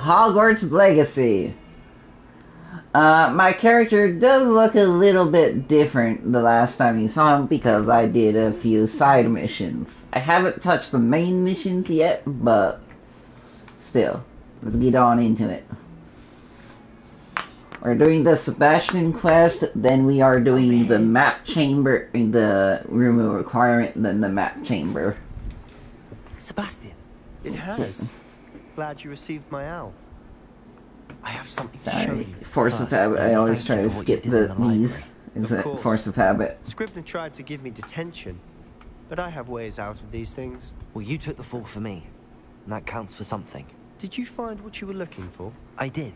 Hogwarts Legacy. My character does look a little bit different the last time you saw him because I did a few side missions. I haven't touched the main missions yet, but still, let's get on into it. We're doing the Sebastian quest, then we are doing the map chamber, the room of requirement, then the map chamber. Sebastian, it has. Glad you received my owl. I have something to show you. Force of habit. I always try to skip these. Is it force of habit? Scribner tried to give me detention, but I have ways out of these things. Well, you took the fall for me, and that counts for something. Did you find what you were looking for? I did,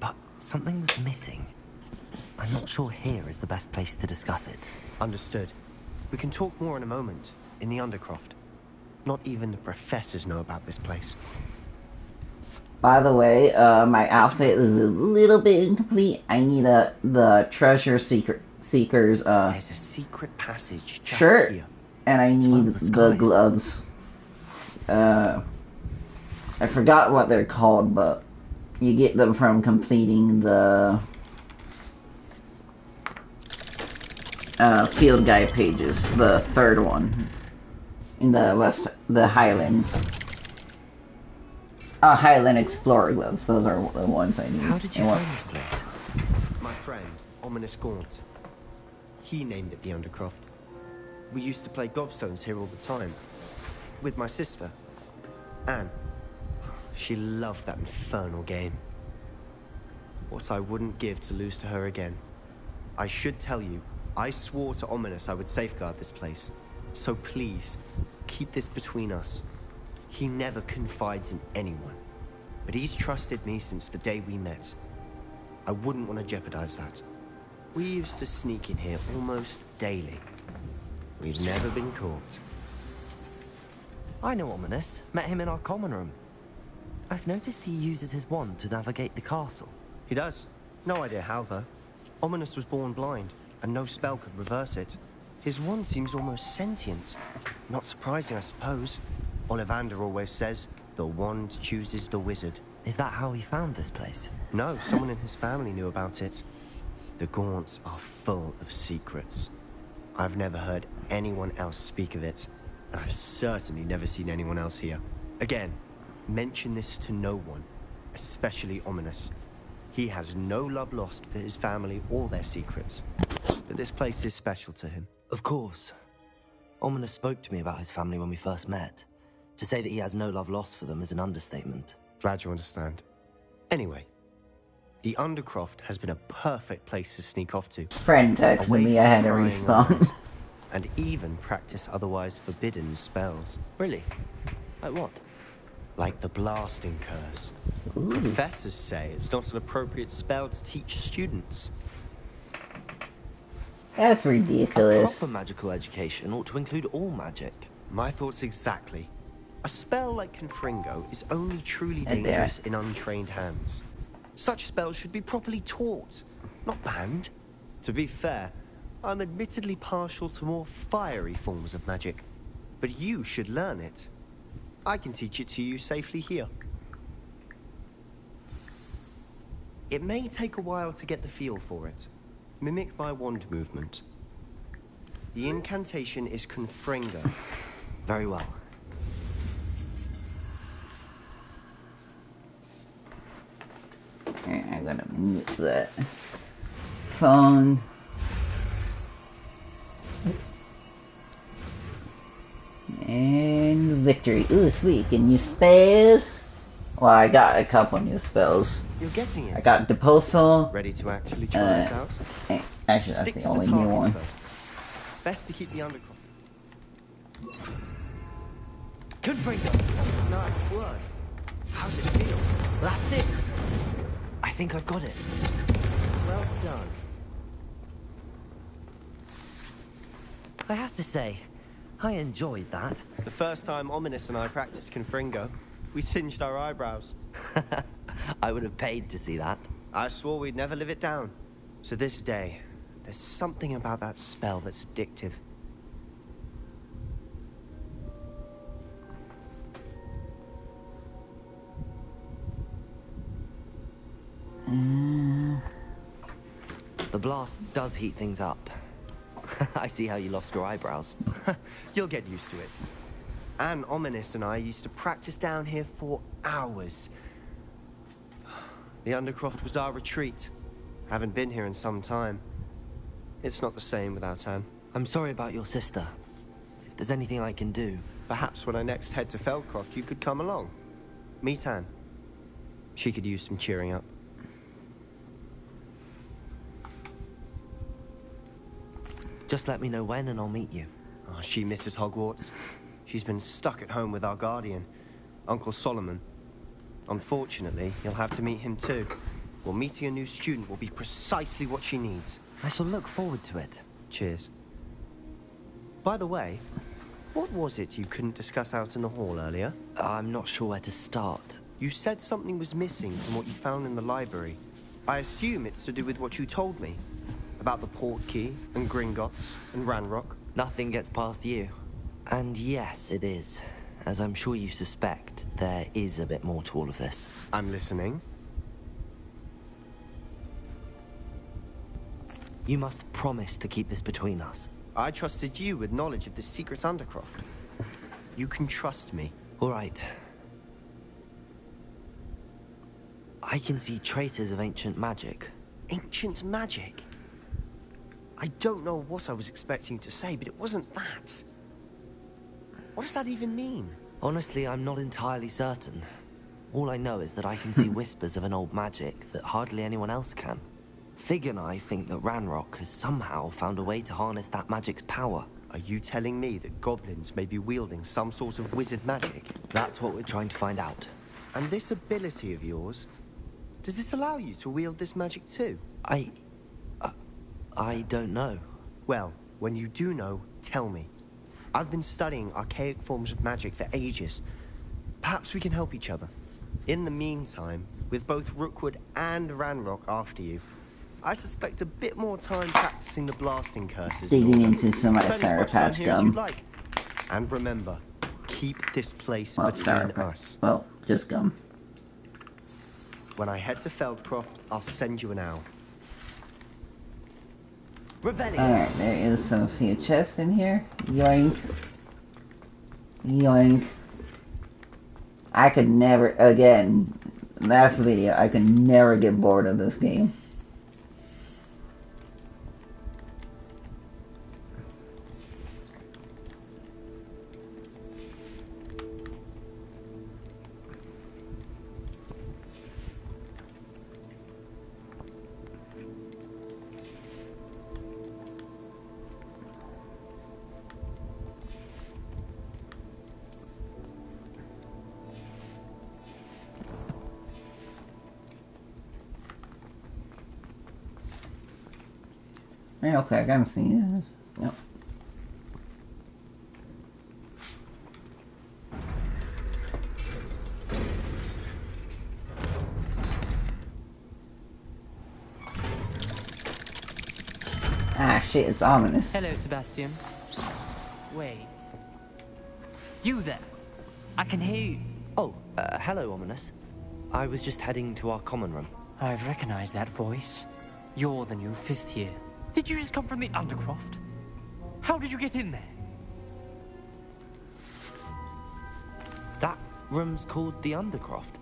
but something was missing. I'm not sure here is the best place to discuss it. Understood. We can talk more in a moment, in the Undercroft. Not even the professors know about this place. By the way, my outfit is a little bit incomplete. I need the treasure seekers There's a secret passage just shirt, here. and I need the gloves. I forgot what they're called, but you get them from completing the field guide pages, the third one in the Highlands. Highland Explorer gloves. Those are the ones I need. How did you find this place? My friend, Ominous Gaunt. He named it the Undercroft. We used to play gobstones here all the time. With my sister, Anne. She loved that infernal game. What I wouldn't give to lose to her again. I should tell you, I swore to Ominous I would safeguard this place. So please, keep this between us. He never confides in anyone, but he's trusted me since the day we met. I wouldn't want to jeopardize that. We used to sneak in here almost daily. We've never been caught. I know Ominous. Met him in our common room. I've noticed he uses his wand to navigate the castle. He does. No idea how, though. Ominous was born blind, and no spell could reverse it. His wand seems almost sentient. Not surprising, I suppose. Ollivander always says, the wand chooses the wizard. Is that how he found this place? No, someone in his family knew about it. The Gaunts are full of secrets. I've never heard anyone else speak of it, and I've certainly never seen anyone else here. Again, mention this to no one, especially Ominous. He has no love lost for his family or their secrets, but this place is special to him. Of course. Ominous spoke to me about his family when we first met. To say that he has no love lost for them is an understatement. Glad you understand. Anyway, the Undercroft has been a perfect place to sneak off to. Friend texted me, I had to respawn. And even practice otherwise forbidden spells. Really? Like what? Like the blasting curse. Ooh. Professors say it's not an appropriate spell to teach students. That's ridiculous. A proper magical education ought to include all magic. My thoughts exactly. A spell like Confringo is only truly dangerous in untrained hands. Such spells should be properly taught, not banned. To be fair, I'm admittedly partial to more fiery forms of magic, but you should learn it. I can teach it to you safely here. It may take a while to get the feel for it. Mimic my wand movement. The incantation is Confringo. Very well. Okay, I'm gonna mute that phone. And victory. Ooh, sweet. Can you spell? Well, I got a couple new spells. You're getting it. I got Deposal. Ready to actually try it out? Actually, Stick that's to the only the new targets, one. though. Best to keep the Undercroft. Confringo! Nice work. How's it feel? That's it! I think I've got it. Well done. I have to say, I enjoyed that. The first time Ominous and I practiced Confringo, we singed our eyebrows. I would have paid to see that. I swore we'd never live it down. To this day, there's something about that spell that's addictive. The blast does heat things up. I see how you lost your eyebrows. You'll get used to it. Anne, Ominous, and I used to practice down here for hours. The Undercroft was our retreat. Haven't been here in some time. It's not the same without Anne. I'm sorry about your sister. If there's anything I can do... Perhaps when I next head to Feldcroft, you could come along. Meet Anne. She could use some cheering up. Just let me know when and I'll meet you. Oh, she misses Hogwarts. She's been stuck at home with our guardian, Uncle Solomon. Unfortunately, you'll have to meet him too. Well, meeting a new student will be precisely what she needs. I shall look forward to it. Cheers. By the way, what was it you couldn't discuss out in the hall earlier? I'm not sure where to start. You said something was missing from what you found in the library. I assume it's to do with what you told me. About the port key, and Gringotts, and Ranrock. Nothing gets past you. And yes, it is. As I'm sure you suspect, there is a bit more to all of this. I'm listening. You must promise to keep this between us. I trusted you with knowledge of the secret Undercroft. You can trust me. All right. I can see traces of ancient magic. Ancient magic? I don't know what I was expecting to say, but it wasn't that. What does that even mean? Honestly, I'm not entirely certain. All I know is that I can see whispers of an old magic that hardly anyone else can. Fig and I think that Ranrock has somehow found a way to harness that magic's power. Are you telling me that goblins may be wielding some sort of wizard magic? That's what we're trying to find out. And this ability of yours, does it allow you to wield this magic too? I don't know. Well, when you do know, tell me. I've been studying archaic forms of magic for ages. Perhaps we can help each other. In the meantime, with both Rookwood and Ranrock after you, I suspect a bit more time practicing the blasting curses. Digging into some of that Spend as Sour much time Patch here as you'd gum. like. And remember, keep this place Well, between Sour Patch. us. Well, just gum. When I head to Feldcroft, I'll send you an owl. Revelio! Alright, there is some few chests in here. Yoink. Yoink. I could never, again, last video, I could never get bored of this game. Yeah, okay, I gotta see this. Yep. Ah, shit, it's ominous. Hello, Sebastian. Wait. You there? I can hear you. Oh, hello, Ominous. I was just heading to our common room. I've recognized that voice. You're the new 5th year. Did you just come from the Undercroft? How did you get in there? That room's called the Undercroft.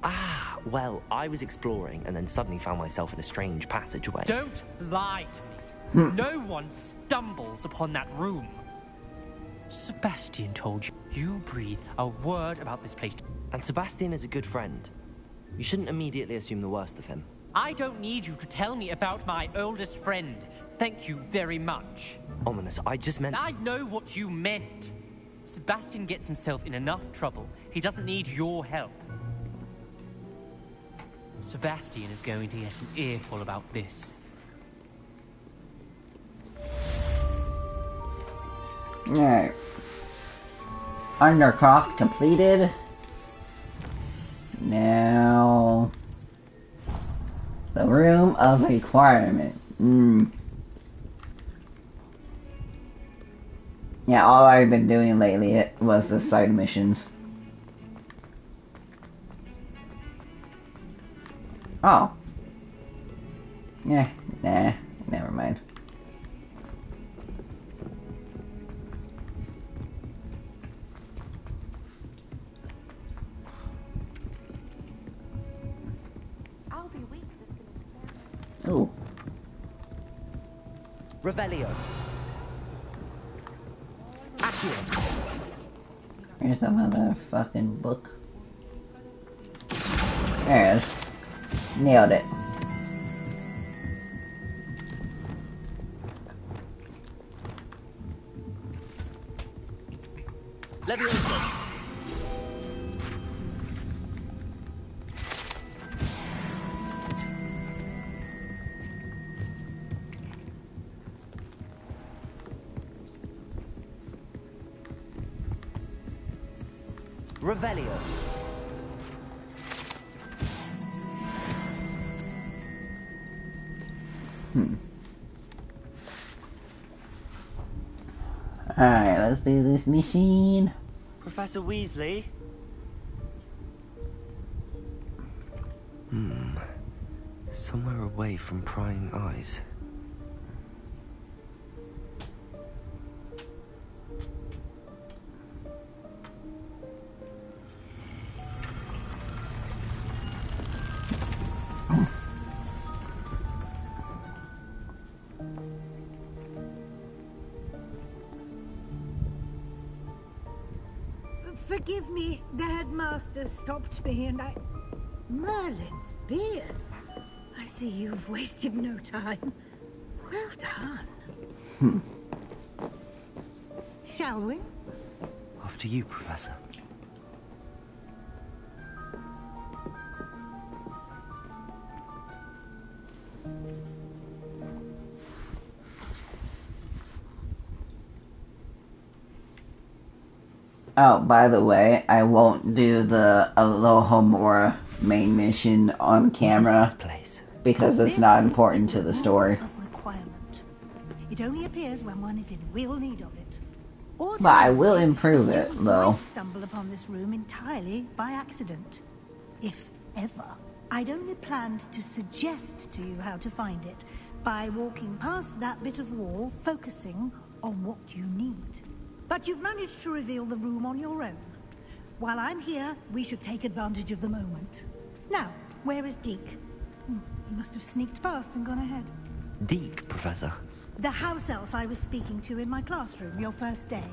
Ah, well, I was exploring and then suddenly found myself in a strange passageway. Don't lie to me. No one stumbles upon that room. Sebastian told you. You breathe a word about this place. And Sebastian is a good friend. You shouldn't immediately assume the worst of him. I don't need you to tell me about my oldest friend. Thank you very much. Ominous, I just meant... I know what you meant. Sebastian gets himself in enough trouble. He doesn't need your help. Sebastian is going to get an earful about this. Alright. Undercroft completed. Now... the Room of Requirement. Yeah, all I've been doing lately was the side missions. Oh. Yeah, Nah, never mind. I'll be weak. Ooh. Revelio. Accio. Here's the motherfucking book. There it is. Nailed it. Levioso. Revelio. Alright, let's do this mission. Professor Weasley? Somewhere away from prying eyes. Forgive me, the headmaster stopped me and I... Merlin's beard. I see you've wasted no time. Well done. Shall we? After you, Professor. Oh, by the way, I won't do the Alohomora main mission on camera This place. because it's This not important is to the rule story. of requirement. It only appears when one is in real need of it. But I will Ordinarily, improve a it, student though. might stumble upon this room entirely by accident. If ever. I'd only planned to suggest to you how to find it by walking past that bit of wall, focusing on what you need. But you've managed to reveal the room on your own. While I'm here, we should take advantage of the moment. Now, where is Deke? He must have sneaked past and gone ahead. Deke, Professor. The house elf I was speaking to in my classroom your first day.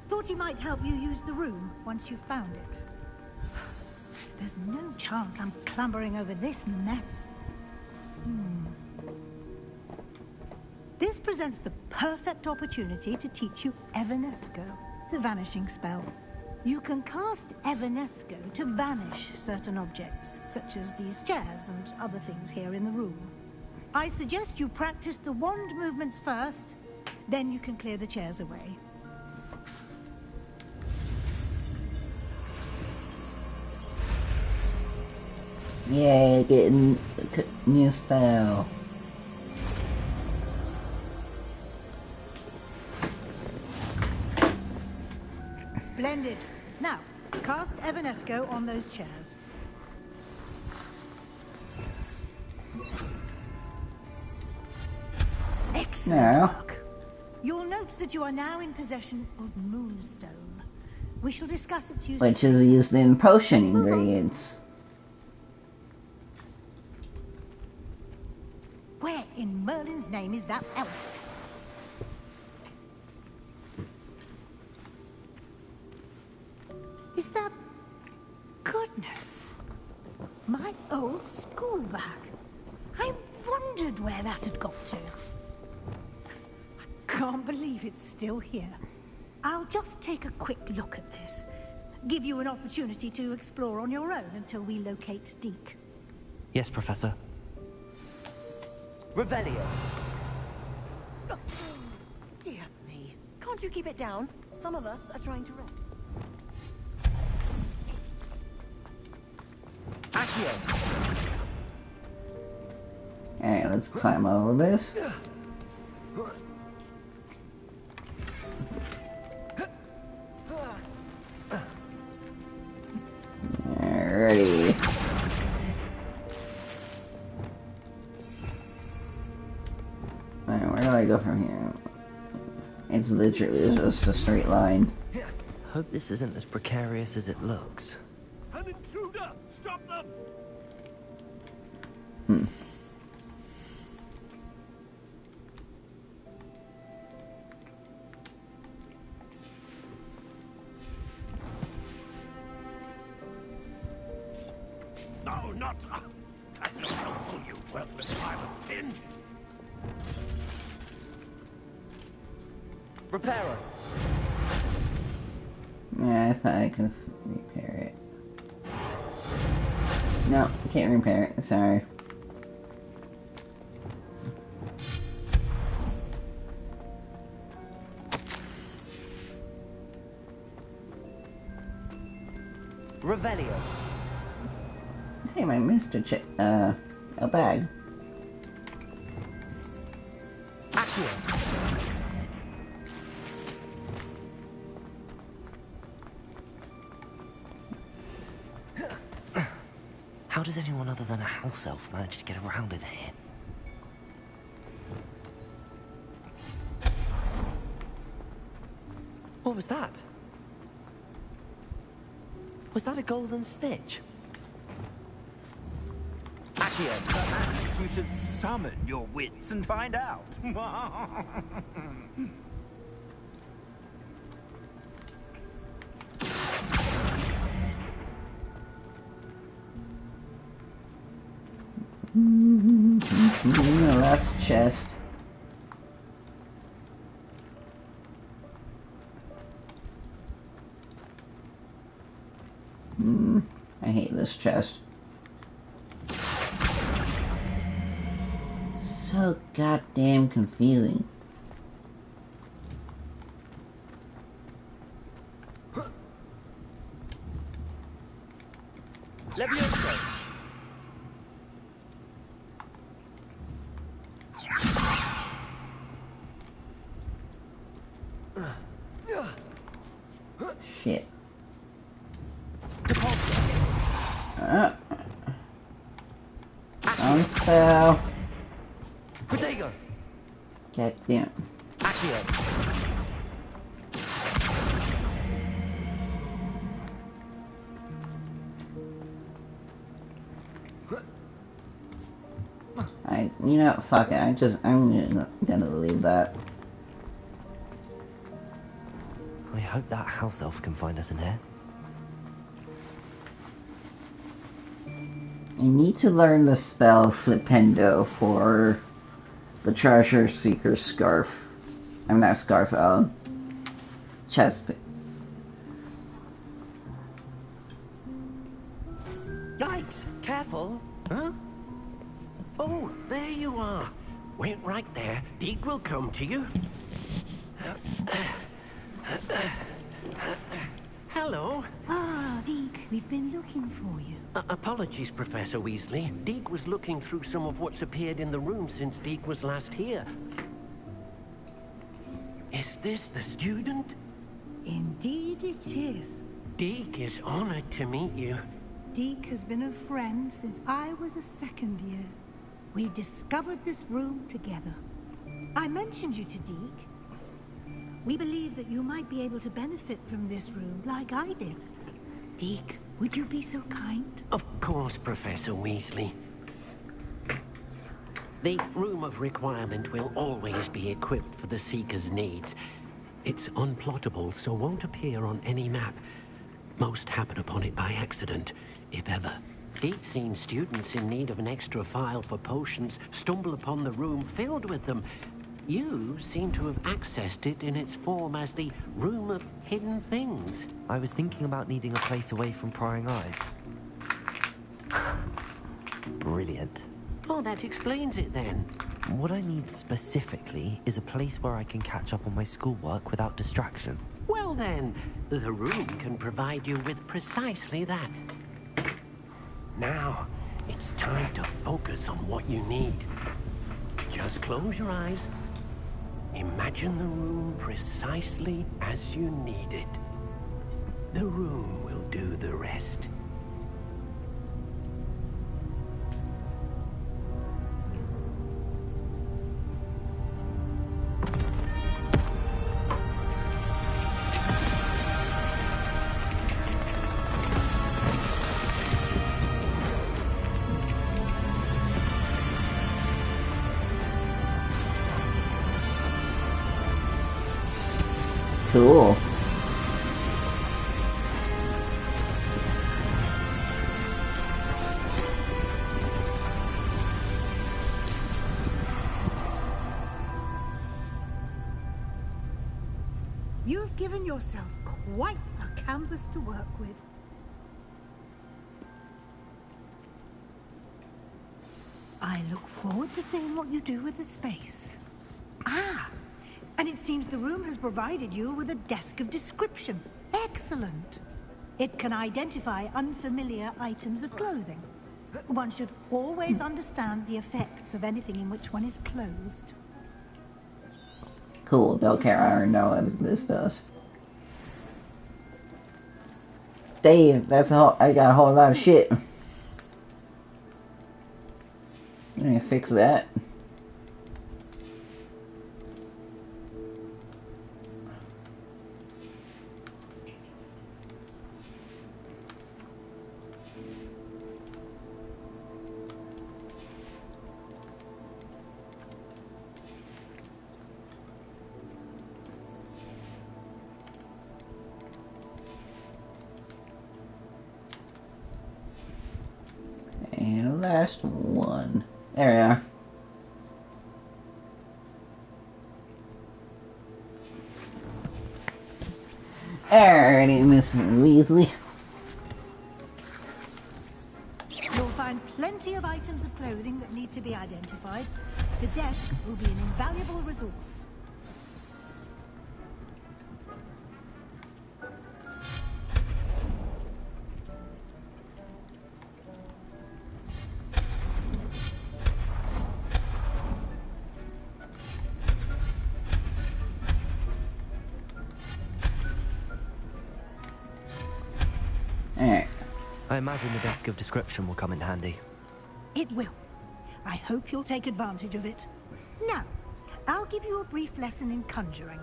Thought he might help you use the room once you've found it. There's no chance I'm clambering over this mess. This presents the perfect opportunity to teach you Evanesco, the vanishing spell. You can cast Evanesco to vanish certain objects, such as these chairs and other things here in the room. I suggest you practice the wand movements first, then you can clear the chairs away. Yay, getting a new spell. Splendid. Now, cast Evanesco on those chairs. Excellent No. work. You'll note that you are now in possession of Moonstone. We shall discuss its use. Which is used in potion Let's move on. ingredients. Where in Merlin's name is that elf? Is that... Goodness. My old school bag. I wondered where that had got to. I can't believe it's still here. I'll just take a quick look at this. Give you an opportunity to explore on your own until we locate Deke. Yes, Professor. Revelio. Dear me. Can't you keep it down? Some of us are trying to rest. Accio. Alright, let's climb over this. Alrighty. do I go from here? It's literally just a straight line. Hope this isn't as precarious as it looks. An intruder! Stop them! No, not... That's a soul, you worthless pile of tin! Repairer! Yeah, I thought I could repair it. No, can't repair it. Sorry. Revelio. Hey, my Mr. A bag. Accio. How does anyone other than a house elf manage to get around in here? What was that? Was that a golden stitch? Accio. Perhaps you should summon your wits and find out. The last chest. I hate this chest. So goddamn confusing. Levioso. Shit. Don't spell. Protego. Goddamn. Accio. You know, fuck it. I'm gonna leave that. I hope that house elf can find us in here. I need to learn the spell Flipendo for the Treasure Seeker Scarf. I'm not scarf, chest. Yikes! Careful! Huh? Oh, there you are. Wait right there. Deke will come to you. Hello. Ah, Deke, we've been looking for you. Apologies, Professor Weasley. Deke was looking through some of what's appeared in the room since Deke was last here. Is this the student? Indeed it is. Deke is honored to meet you. Deke has been a friend since I was a second year. We discovered this room together. I mentioned you to Deke. We believe that you might be able to benefit from this room like I did. Deke, would you be so kind? Of course, Professor Weasley. The Room of Requirement will always be equipped for the Seeker's needs. It's unplottable, so won't appear on any map. Most happen upon it by accident, if ever. Deep-seen students in need of an extra file for potions stumble upon the room filled with them. You seem to have accessed it in its form as the Room of Hidden Things. I was thinking about needing a place away from prying eyes. Brilliant. Oh, that explains it then. What I need specifically is a place where I can catch up on my schoolwork without distraction. Well then, the room can provide you with precisely that. Now, it's time to focus on what you need. Just close your eyes. Imagine the room precisely as you need it. The room will do the rest. Cool. You've given yourself quite a canvas to work with. I look forward to seeing what you do with the space. Ah, and it seems the room has provided you with a desk of description. Excellent. It can identify unfamiliar items of clothing. One should always understand the effects of anything in which one is clothed. Cool, don't care, I already know what this does. Dave, I got a whole lot of shit. Let me fix that. And last one. There we are. Alrighty, Mrs. Weasley. You'll find plenty of items of clothing that need to be identified. The desk will be an invaluable resource. Alright. I imagine the desk of description will come in handy. It will. I hope you'll take advantage of it. Now, I'll give you a brief lesson in conjuring.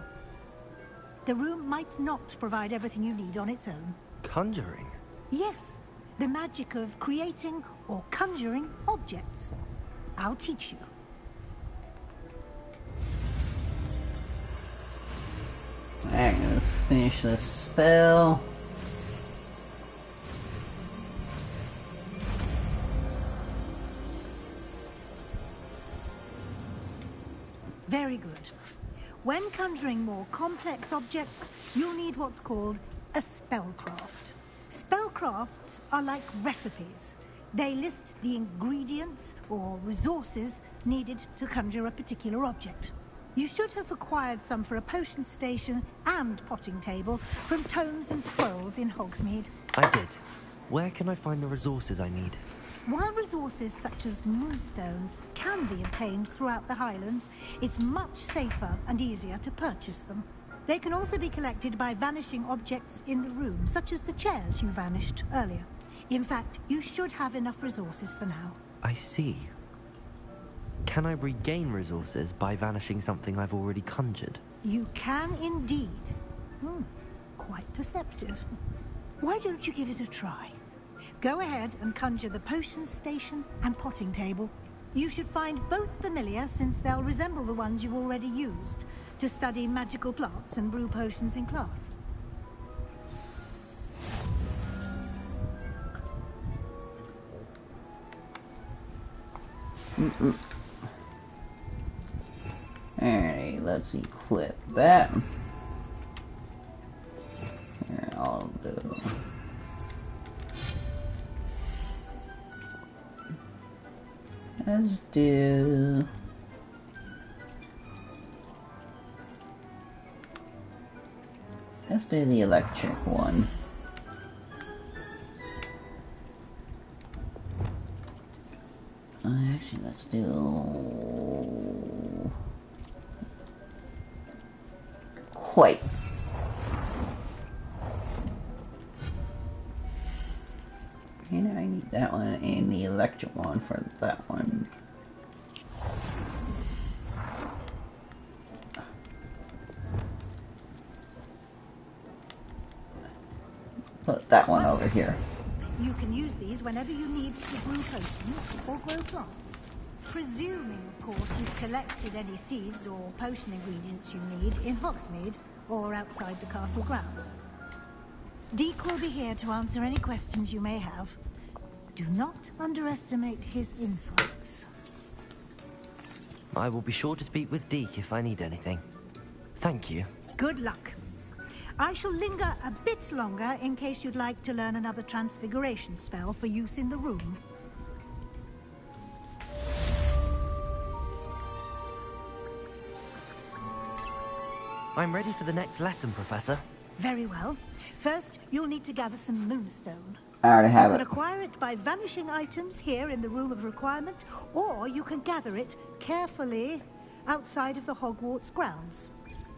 The room might not provide everything you need on its own. Conjuring? Yes, the magic of creating or conjuring objects. I'll teach you. Alright, let's finish this spell. Very good. When conjuring more complex objects, you'll need what's called a spellcraft. Spellcrafts are like recipes. They list the ingredients or resources needed to conjure a particular object. You should have acquired some for a potion station and potting table from tomes and scrolls in Hogsmeade. I did. Where can I find the resources I need? While resources such as moonstone can be obtained throughout the Highlands, it's much safer and easier to purchase them. They can also be collected by vanishing objects in the room, such as the chairs you vanished earlier. In fact, you should have enough resources for now. I see. Can I regain resources by vanishing something I've already conjured? You can indeed. Quite perceptive. Why don't you give it a try? Go ahead and conjure the potion station and potting table. You should find both familiar, since they'll resemble the ones you've already used to study magical plants and brew potions in class. Alright, let's equip that. Here, I'll do. Let's do. Let's do the electric one. Actually, let's do. Quite. And I need that one and the electric one for that one. put that one over here. You can use these whenever you need to brew potions or grow plants. Presuming, of course, you've collected any seeds or potion ingredients you need in Hogsmeade or outside the castle grounds. Deke will be here to answer any questions you may have. Do not underestimate his insights. I will be sure to speak with Deke if I need anything. Thank you. Good luck. I shall linger a bit longer in case you'd like to learn another transfiguration spell for use in the room. I'm ready for the next lesson, Professor. Very well. First, you'll need to gather some moonstone. I already have You it. can acquire it by vanishing items here in the Room of Requirement, or you can gather it carefully outside of the Hogwarts grounds.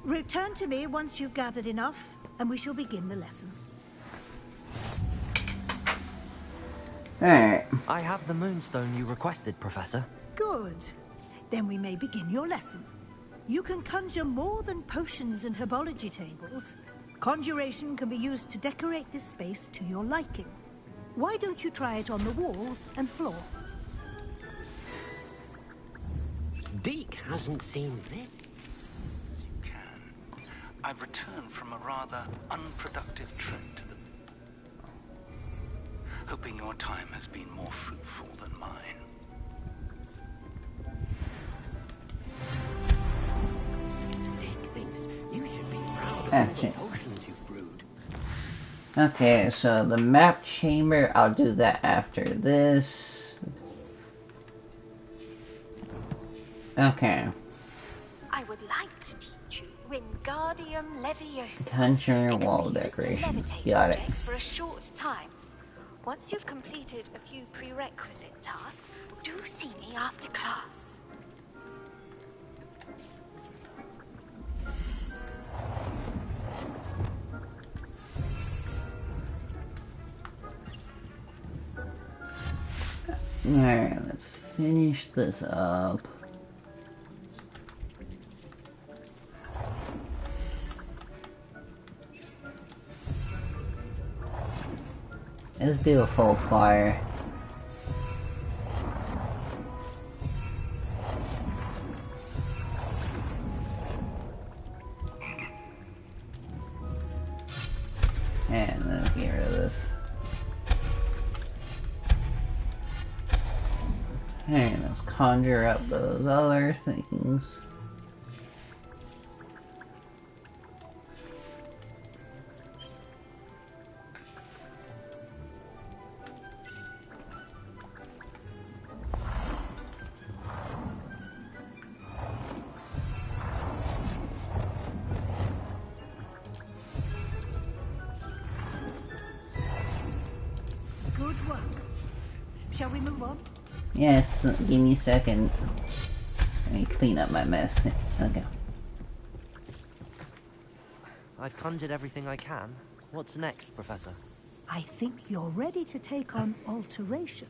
Return to me once you've gathered enough, and we shall begin the lesson. Alright. I have the moonstone you requested, Professor. Good. Then we may begin your lesson. You can conjure more than potions and herbology tables. Conjuration can be used to decorate this space to your liking. Why don't you try it on the walls and floor? Deke hasn't seen this. You can. I've returned from a rather unproductive trip to the... Hoping your time has been more fruitful than mine. Deke thinks you should be proud of Ah, all the shit. potions you've brewed. Okay, so the map chamber, I'll do that after this. Okay. I would like to teach you Wingardium Leviosa. Conjure It can wall be used to decorations. levitate Got it. objects for a short time. Once you've completed a few prerequisite tasks, do see me after class. Alright, let's finish this up. Let's do a full fire. And let's get rid of this. And let's conjure up those other things. Good work. Shall we move on? Yes, give me a second. Let me clean up my mess. Okay. I've conjured everything I can. What's next, Professor? I think you're ready to take on alteration.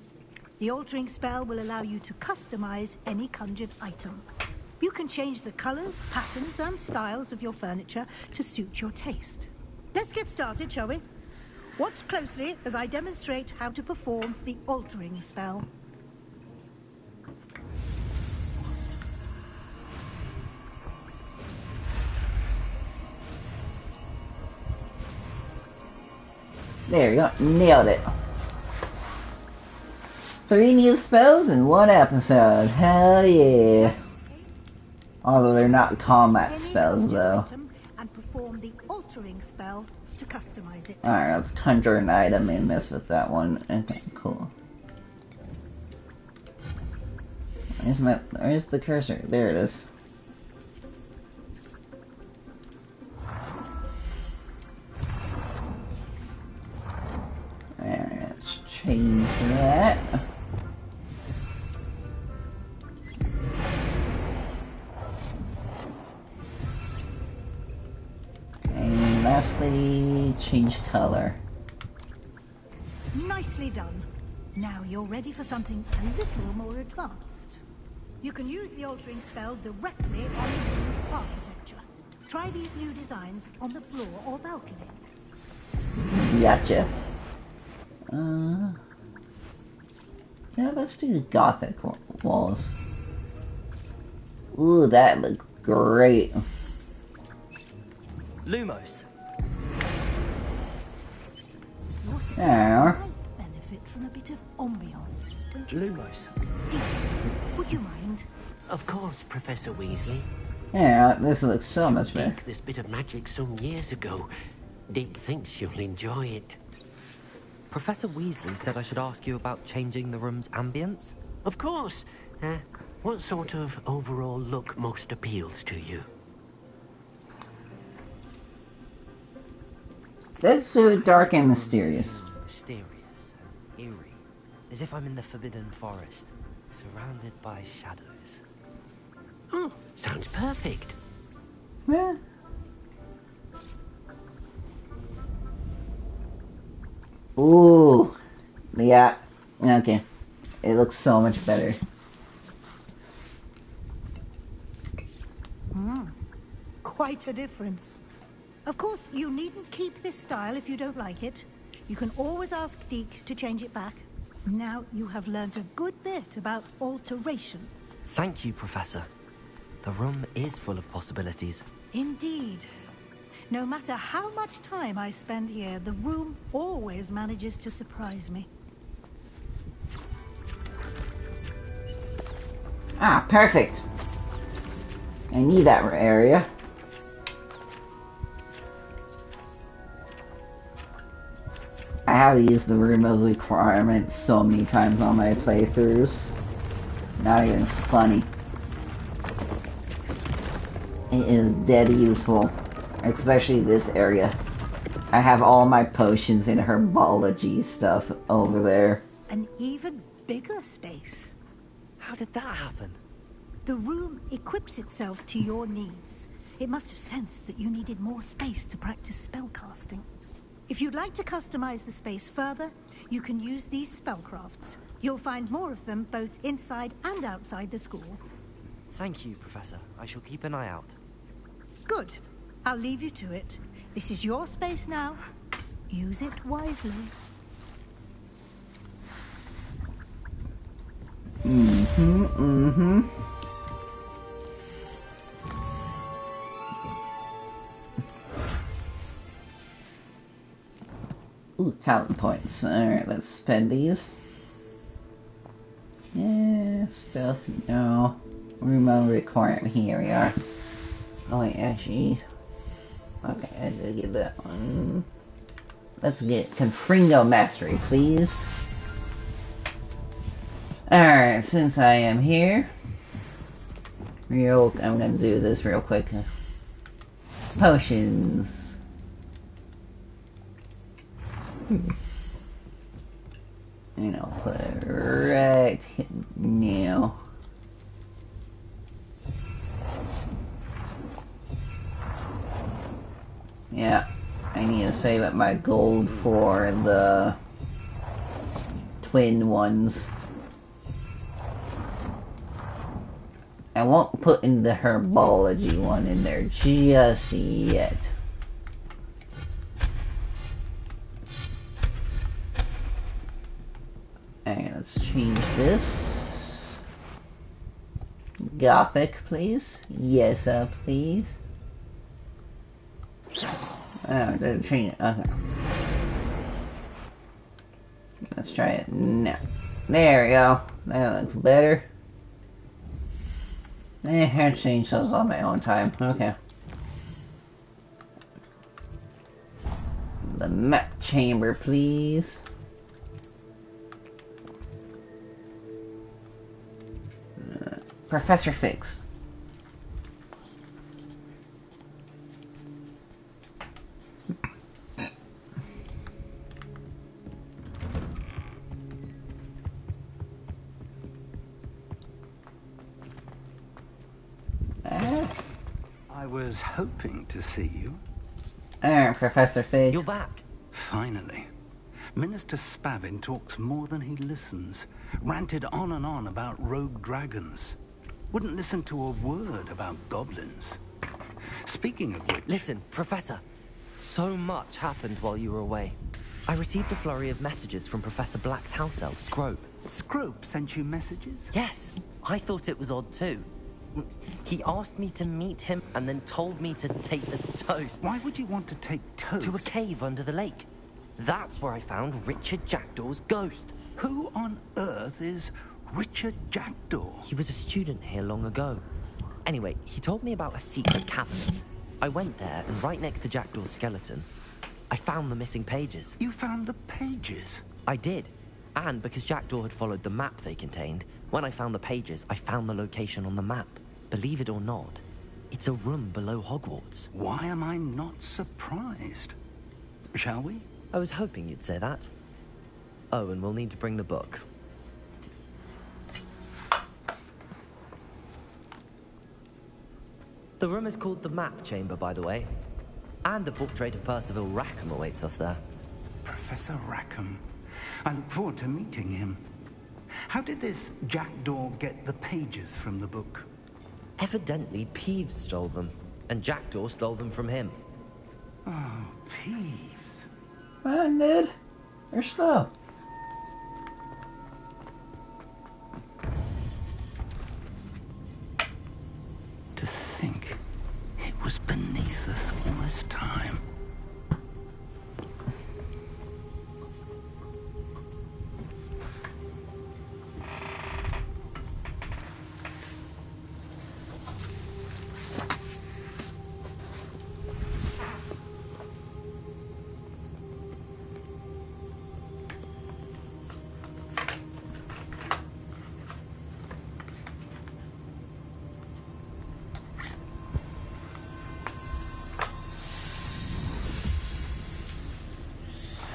The altering spell will allow you to customize any conjured item. You can change the colors, patterns, and styles of your furniture to suit your taste. Let's get started, shall we? Watch closely as I demonstrate how to perform the altering spell. There you go. Nailed it. 3 new spells in 1 episode. Hell yeah. Although they're not combat Any spells conjured though. item and perform the altering spell to customize it. Alright, let's conjure an item and mess with that one. Okay, cool. Where's the cursor? There it is. Alright, let's change that. And lastly, change color. Nicely done. Now you're ready for something a little more advanced. You can use the altering spell directly on the room's architecture. Try these new designs on the floor or balcony. Gotcha. Yeah, let's do the Gothic walls. Ooh, that looks great. Lumos. Your space Yeah. might benefit from a bit of ambiance, don't you? Lumos. Would you mind? Of course, Professor Weasley. Yeah, this looks so much better. Deke this bit of magic some years ago. Deke thinks you'll enjoy it. Professor Weasley said I should ask you about changing the room's ambience. Of course. What sort of overall look most appeals to you? Let's do it dark and mysterious. Mysterious and eerie. As if I'm in the Forbidden Forest, surrounded by shadows. Oh, sounds perfect. Yeah. Ooh. Yeah. Okay. It looks so much better. Quite a difference. Of course, you needn't keep this style if you don't like it. You can always ask Deke to change it back. Now you have learned a good bit about alteration. Thank you, Professor. The room is full of possibilities. Indeed. No matter how much time I spend here, the room always manages to surprise me. Ah, perfect. I need that area. I have used the room of requirements so many times on my playthroughs. Not even funny. It is dead useful. Especially this area. I have all my potions and herbology stuff over there. An even bigger space. How did that happen? The room equips itself to your needs. It must have sensed that you needed more space to practice spellcasting. If you'd like to customize the space further, you can use these spellcrafts. You'll find more of them both inside and outside the school. Thank you, Professor. I shall keep an eye out. Good. I'll leave you to it. This is your space now. Use it wisely. Ooh, talent points. Alright, let's spend these. Yeah, stuff, no. Room of requirement, here we are. Oh wait, actually... Okay, I did get that one. Let's get Confringo Mastery, please. Alright, since I am here... I'm gonna do this real quick. Potions. And I'll put it right now. Yeah, I need to save up my gold for the twin ones. I won't put in the herbology one in there just yet. Alright, let's change this. Gothic, please. Yes, please. Oh, it didn't change it. Okay. Let's try it now. There we go. That looks better. I had to change those on my own time. Okay. The map chamber, please. Professor Fix. I was hoping to see you. Professor Fig. You're back. Finally. Minister Spavin talks more than he listens. Ranted on and on about rogue dragons. Wouldn't listen to a word about goblins. Speaking of which... Listen, Professor. So much happened while you were away. I received a flurry of messages from Professor Black's house elf, Scrope. Scrope sent you messages? Yes, I thought it was odd too. He asked me to meet him and then told me to take the toast. Why would you want to take toast? To a cave under the lake. That's where I found Richard Jackdaw's ghost. Who on earth is Richard Jackdaw? He was a student here long ago. Anyway, he told me about a secret cavern. I went there, and right next to Jackdaw's skeleton, I found the missing pages. You found the pages? I did. And because Jackdaw had followed the map they contained, when I found the pages, I found the location on the map. Believe it or not, it's a room below Hogwarts. Why am I not surprised? Shall we? I was hoping you'd say that. Oh, and we'll need to bring the book. The room is called the Map Chamber, by the way. And a portrait of Percival Rackham awaits us there. Professor Rackham. I look forward to meeting him. How did this Jackdaw get the pages from the book? Evidently, Peeves stole them, and Jackdaw stole them from him. Oh, Peeves. Man, Ned. You're slow. To think it was beneath us all this time.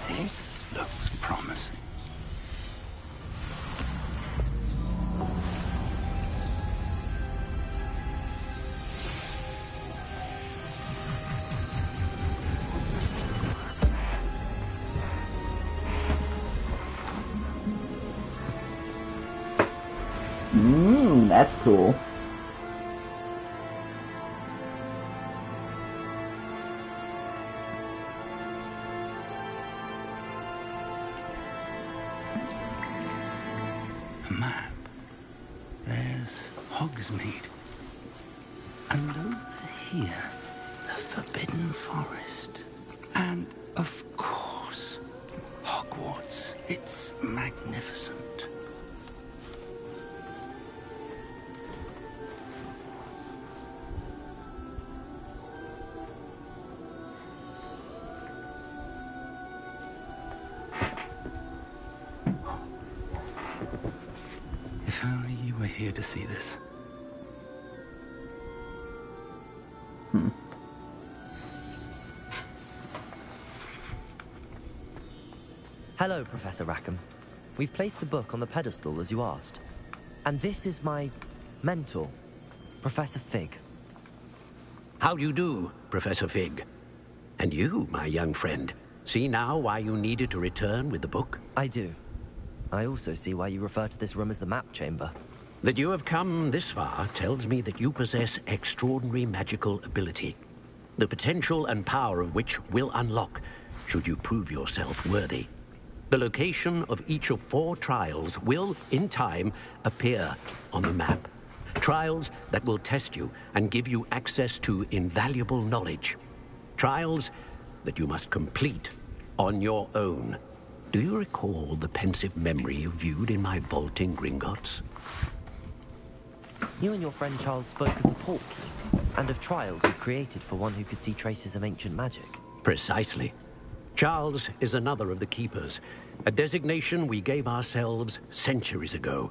This looks promising. That's cool. A map. There's Hogsmeade. And over here, the Forbidden Forest. And, of course, Hogwarts. It's magnificent. If only you were here to see this. Hello, Professor Rackham. We've placed the book on the pedestal, as you asked. And this is my mentor, Professor Fig. How do you do, Professor Fig? And you, my young friend, see now why you needed to return with the book? I do. I also see why you refer to this room as the Map Chamber. That you have come this far tells me that you possess extraordinary magical ability, the potential and power of which will unlock should you prove yourself worthy. The location of each of 4 trials will, in time, appear on the map. Trials that will test you and give you access to invaluable knowledge. Trials that you must complete on your own. Do you recall the pensive memory you viewed in my vault in Gringotts? You and your friend Charles spoke of the port key, and of trials you created for one who could see traces of ancient magic. Precisely. Charles is another of the Keepers, a designation we gave ourselves centuries ago,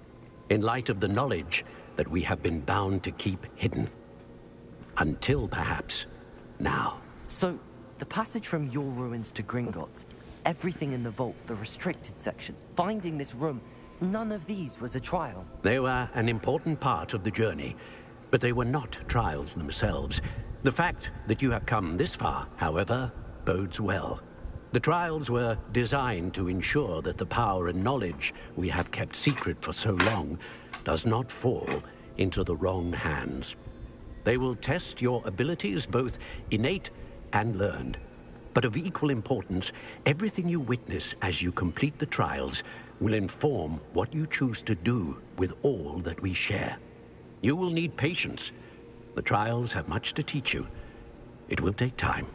in light of the knowledge that we have been bound to keep hidden. Until, perhaps, now. So, the passage from your ruins to Gringotts, everything in the vault, the restricted section, finding this room, none of these was a trial. They were an important part of the journey, but they were not trials themselves. The fact that you have come this far, however, bodes well. The trials were designed to ensure that the power and knowledge we have kept secret for so long does not fall into the wrong hands. They will test your abilities, both innate and learned. But of equal importance, everything you witness as you complete the trials will inform what you choose to do with all that we share. You will need patience. The trials have much to teach you. It will take time.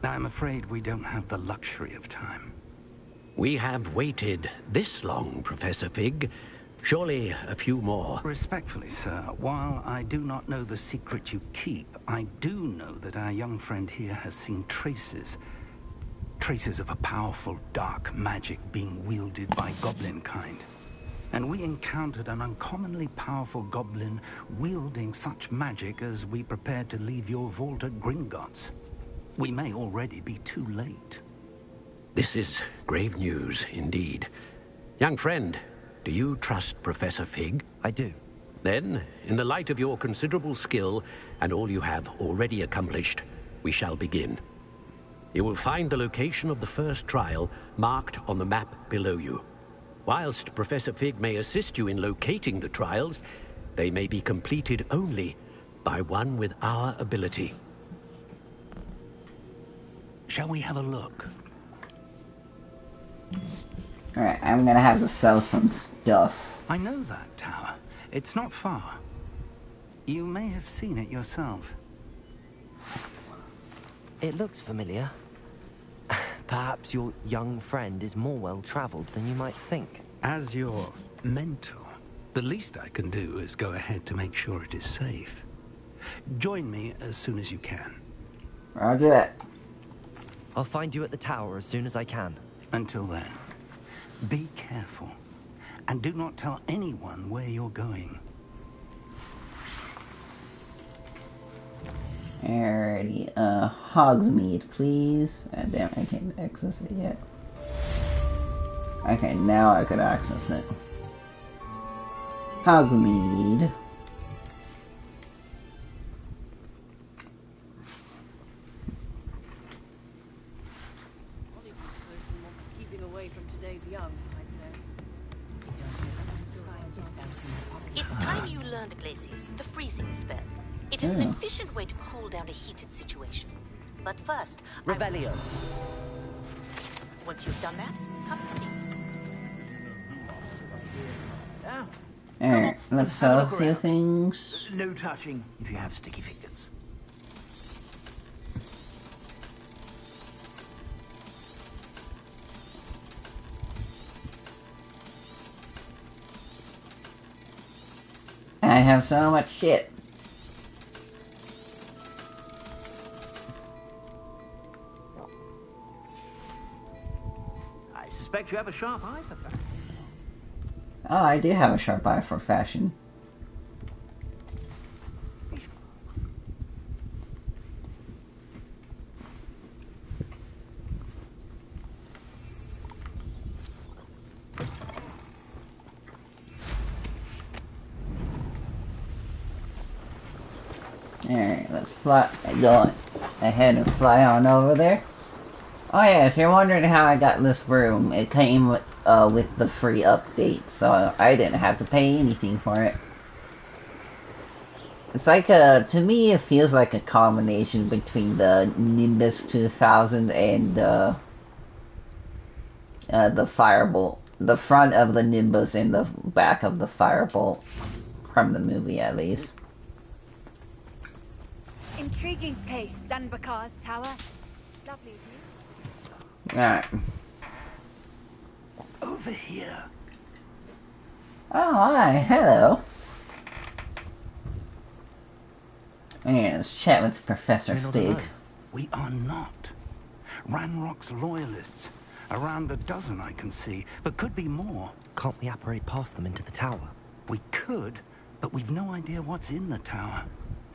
I'm afraid we don't have the luxury of time. We have waited this long, Professor Fig. Surely a few more. Respectfully, sir, while I do not know the secret you keep, I do know that our young friend here has seen traces of a powerful dark magic being wielded by goblin kind. And we encountered an uncommonly powerful goblin wielding such magic as we prepared to leave your vault at Gringotts. We may already be too late. This is grave news indeed. Young friend, do you trust Professor Fig? I do. Then, in the light of your considerable skill and all you have already accomplished, we shall begin. You will find the location of the first trial marked on the map below you. Whilst Professor Fig may assist you in locating the trials, they may be completed only by one with our ability. Shall we have a look? Alright, I'm gonna have to sell some stuff. I know that tower. It's not far. You may have seen it yourself. It looks familiar. Perhaps your young friend is more well-traveled than you might think. As your mentor, the least I can do is go ahead to make sure it is safe. Join me as soon as you can. Roger that. I'll find you at the tower as soon as I can. Until then, be careful, and do not tell anyone where you're going. Alrighty, Hogsmeade, please. Damn, I can't access it yet. Okay, now I could access it. Hogsmeade. Keeping away from today's young, I'd say. It's time you learned, Glacius, the freezing spell. It is an efficient way to cool down a heated situation. But first, Revelio. Once you've done that, come and see. Alright, let's sell a few things. No touching if you have sticky fingers. I have so much shit. I suspect you have a sharp eye for fashion. Oh, I do have a sharp eye for fashion. Alright, let's go ahead and fly on over there. Oh yeah, if you're wondering how I got this room, it came with the free update, so I didn't have to pay anything for it. It's like to me it feels like a combination between the Nimbus 2000 and the Firebolt. The front of the Nimbus and the back of the Firebolt. From the movie, at least. Intriguing place, Zanbakar's tower. Lovely view. Alright. Over here. Oh, hi. Hello. Okay, let's chat with Professor Fig. We are not. Ranrock's loyalists. Around a dozen I can see, but could be more. Can't we apparate past them into the tower? We could, but we've no idea what's in the tower.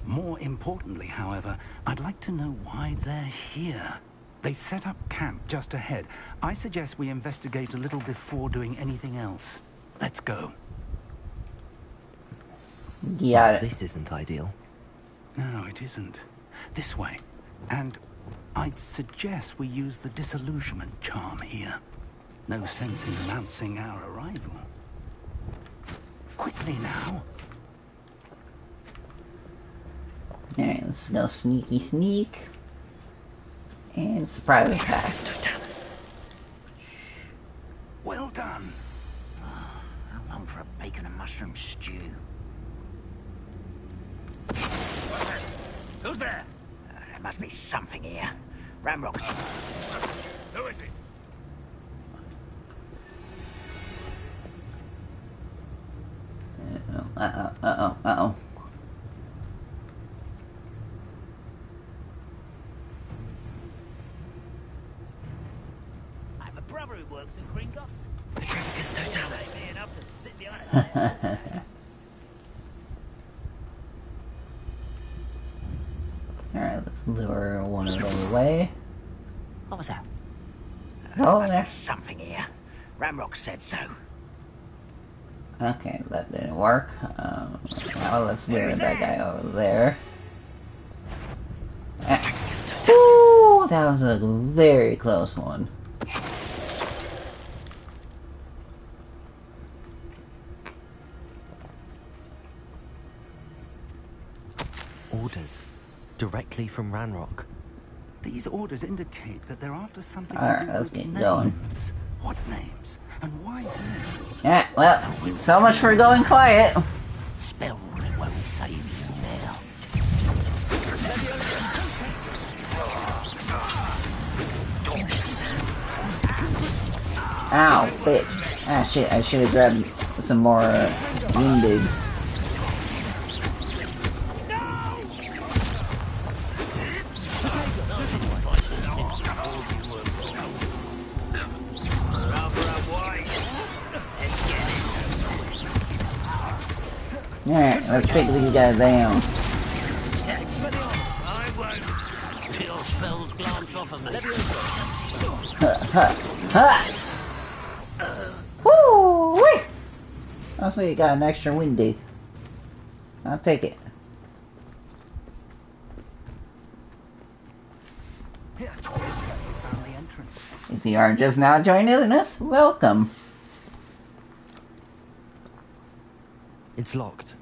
More importantly, however, I'd like to know why they're here. They've set up camp just ahead. I suggest we investigate a little before doing anything else. Let's go. Got it. This isn't ideal. No, it isn't. This way. And I'd suggest we use the disillusionment charm here. No sense in announcing our arrival. Quickly now. Alright, let's go sneaky sneak. And surprise attack. Well done. How long for a bacon and mushroom stew? Who's there? There must be something here. Ramrock. Who is it? Uh-oh. I have a brother who works in Gringotts. Petrificus Totalis. Enough to sit behind a desk. Alright, let's lure one of them away. What was that? Oh, Must be there. something here. Ramrock said so. Okay, that didn't work. Now let's lure that guy over there. Ooh, that was a very close one. Orders. Directly from Ranrock. These orders indicate that they're after something Alright, to do let's with get names. going. What names? And why names? Yeah, well, so much for going quiet. Spells won't save you now. Ow, bitch. Ah, shit, I should have grabbed some more Windigs. Alright, let's take these guys down. Your spells glance off of me. Woo! Wee! Also, you got an extra Windig. I'll take it. Found the entrance. If you are just now joining us, welcome. It's locked.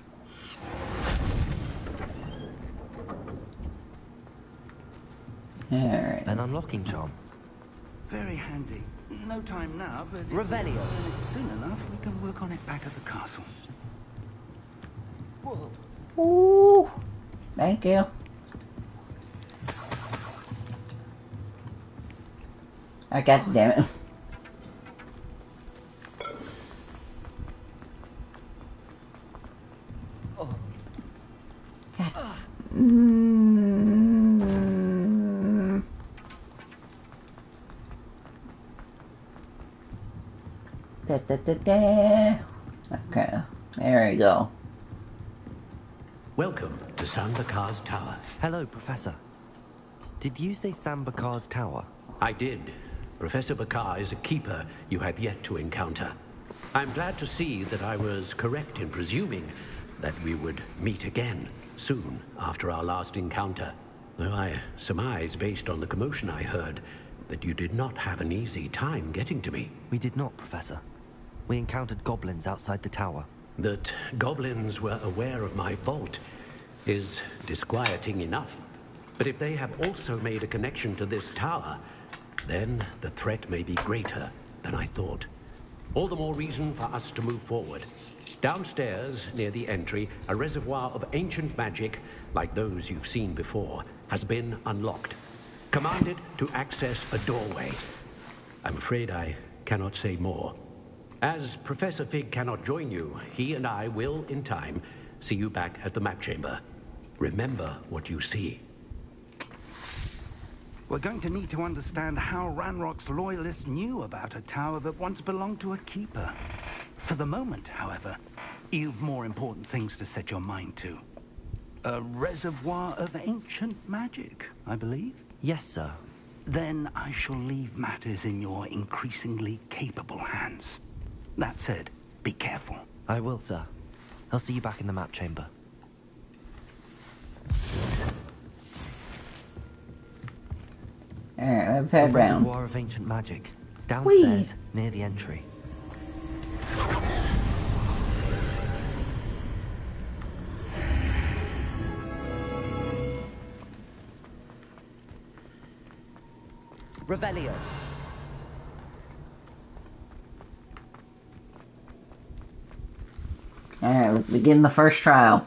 Alright. An unlocking charm. Very handy. No time now, but if Revelio. we learn it soon enough, we can work on it back at the castle. Ooh. Thank you. I got damn it. Okay, there we go. Welcome to Sandakar's Tower. Hello, Professor. Did you say Sambakar's Tower? I did. Professor Bakar is a keeper you have yet to encounter. I'm glad to see that I was correct in presuming that we would meet again soon after our last encounter. Though I surmise, based on the commotion I heard, that you did not have an easy time getting to me. We did not, Professor. We encountered goblins outside the tower. That goblins were aware of my vault is disquieting enough. But if they have also made a connection to this tower, then the threat may be greater than I thought. All the more reason for us to move forward. Downstairs, near the entry, a reservoir of ancient magic, like those you've seen before, has been unlocked. Commanded to access a doorway. I'm afraid I cannot say more. As Professor Fig cannot join you, he and I will, in time, see you back at the map chamber. Remember what you see. We're going to need to understand how Ranrock's loyalists knew about a tower that once belonged to a keeper. For the moment, however, you've more important things to set your mind to. A reservoir of ancient magic, I believe? Yes, sir. Then I shall leave matters in your increasingly capable hands. That said, be careful. I will, sir. I'll see you back in the map chamber. Alright, let's head A down. reservoir of ancient magic. Downstairs, near the entry. Revelio. Alright, let's begin the first trial.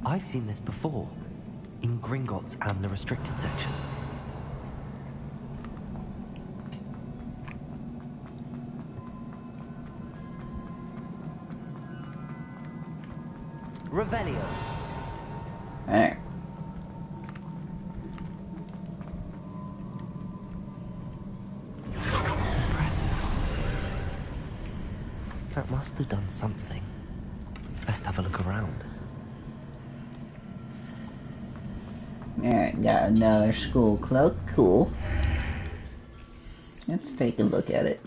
I've seen this before, in Gringotts and the restricted section. Revelio. Alright. Impressive. That must have done something. Best have a look around. Alright, got another school cloak. Cool. Let's take a look at it.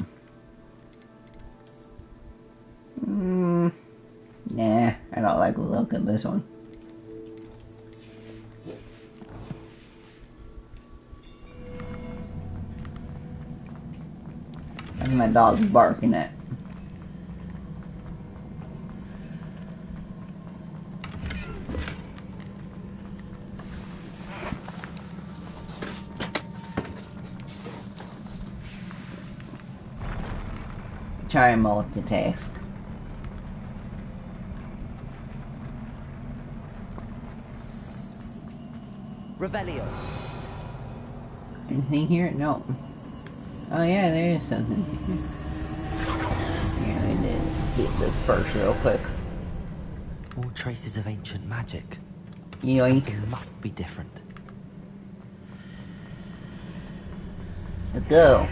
Nah, I don't like the look of this one. That's my dog barking at. Try and multitask. Revelio. Anything here? No. Oh yeah, there is something here. Yeah, we did get this first real quick. More traces of ancient magic. Yoink. Something must be different. Let's go.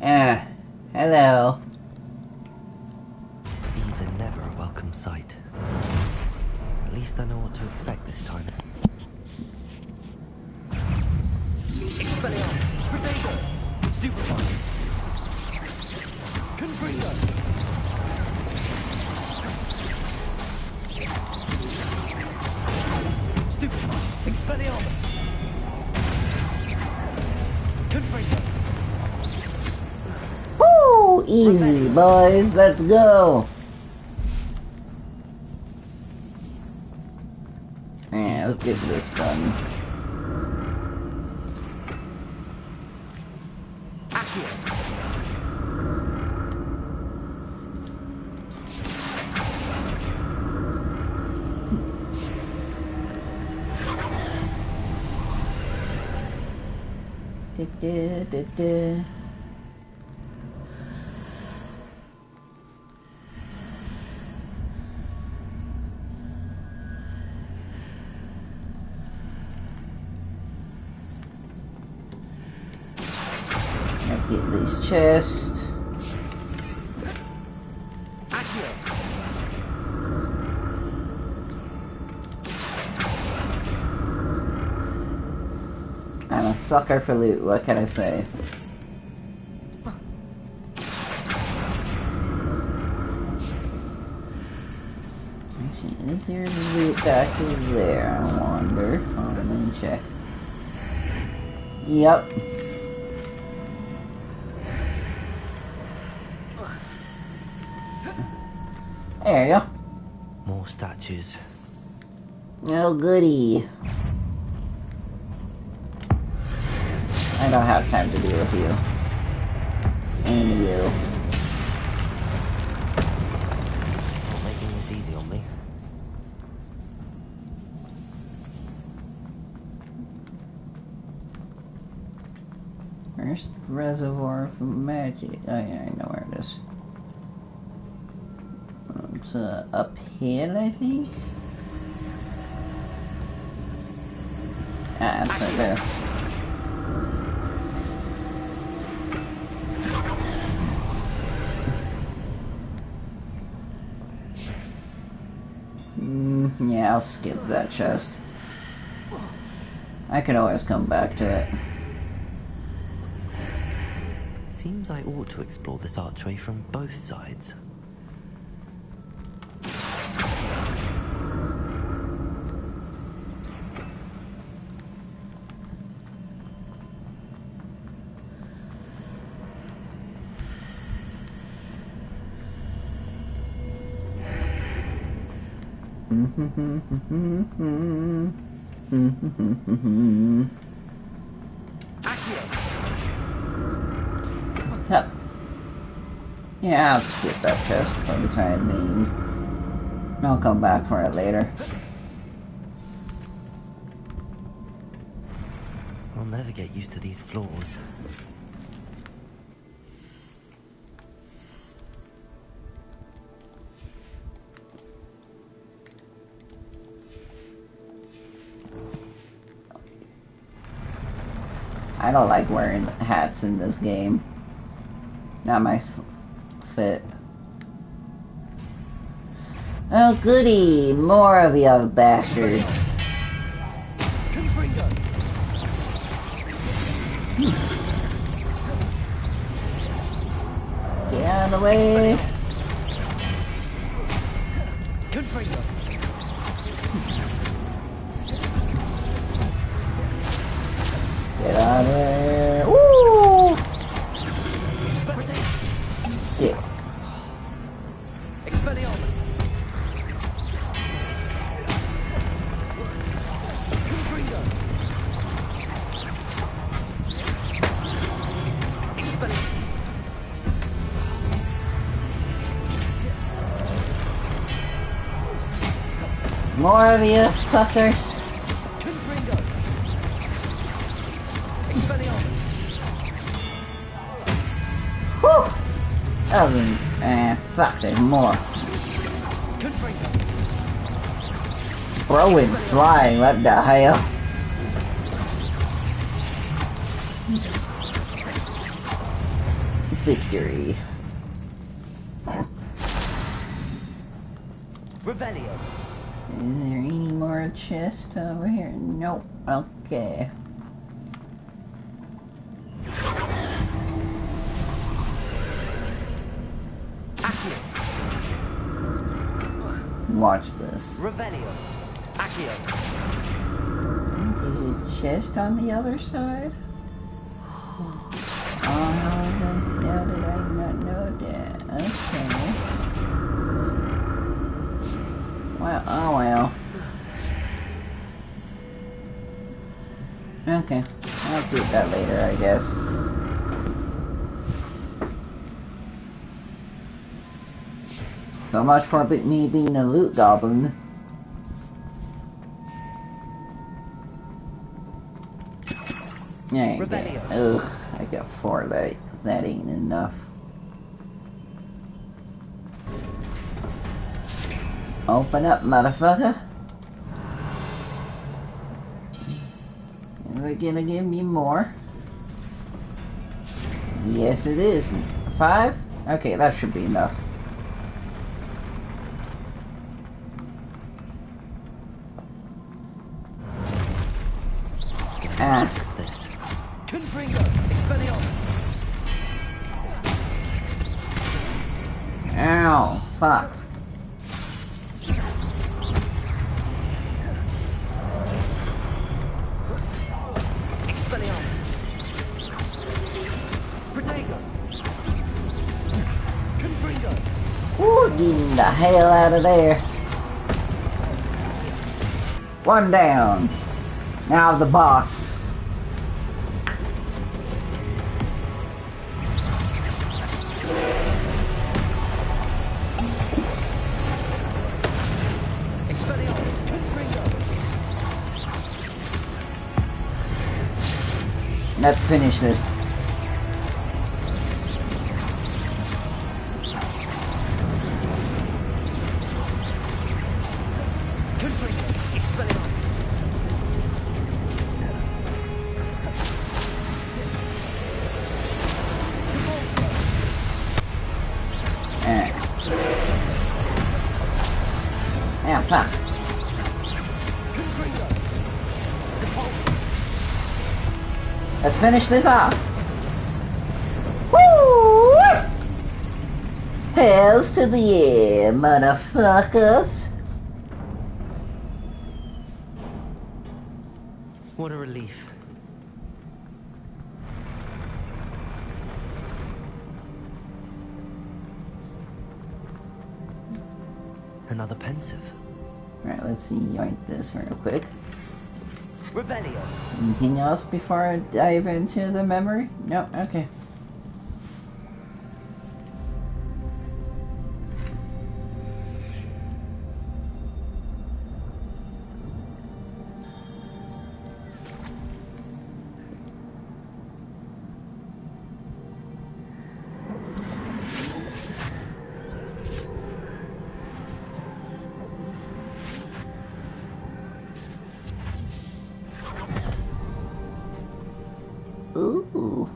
Ah, hello. These are never a welcome sight. At least I know what to expect this time. Expelliarmus! Protego! Stupefy! Confringo! Stupefy! Expelliarmus! Confringo! Woo! Easy, boys. Let's go. Yeah, let's get this done. Da-da-da-da. Let's get this chest. I'm a sucker for loot, what can I say? Actually, is there loot back there, I wonder? Oh, let me check. Yep. There you go. More statues. Oh, goody. I don't have time to deal with you. And you. Not making this easy on me. First reservoir for magic. Oh yeah, I know where it is. It's uphill, I think. Ah, it's right there. Yeah, I'll skip that chest. I can always come back to it. Seems I ought to explore this archway from both sides. Yep. Yeah, I'll skip that chest for the time being. I'll come back for it later. I'll never get used to these floors. I don't like wearing hats in this game. Not my fit. Oh goody! More of you bastards. Get out of the way. Get out of there. Woo! Yeah. Expelliarmus. More of you fuckers. Whew! That was fuck, there's more. Throwing, flying, what the hell? Victory. Revelio. Is there any more chests over here? Nope. Okay. Watch this. Revelio. Accio. There's a chest on the other side? Oh, how did I not know that? Okay. Well, oh well. Okay. I'll do that later, I guess. So much for me being a loot goblin. Yeah, ugh, I got 4 that ain't enough. Open up, motherfucker. Is it gonna give me more? Yes, it is. 5? Okay, that should be enough. Ah. This. Confringo. Expelliarmus. Ow, fuck. Expelliarmus. Protego. Confringo. Ooh, getting the hell out of there. 1 down. Now the boss. Let's finish this. Yeah, fuck. Let's finish this off. Woo! Hells to the air, motherfuckers. What a relief. Another pensive. Alright, let's see, yoink this real quick. Revelio. Anything else before I dive into the memory? No? Okay. Ooh.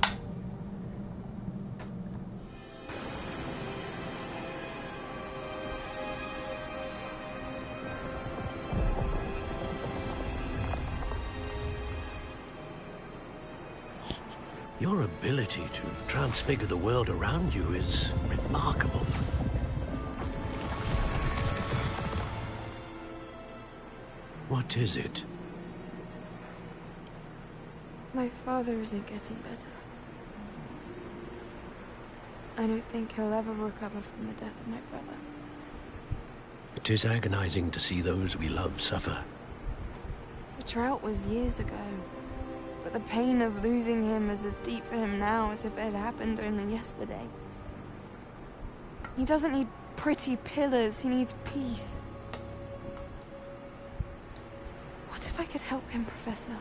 Your ability to transfigure the world around you is remarkable. What is it? My father isn't getting better. I don't think he'll ever recover from the death of my brother. It is agonizing to see those we love suffer. The drought was years ago, but the pain of losing him is as deep for him now as if it had happened only yesterday. He doesn't need pretty pillars, he needs peace. What if I could help him, Professor?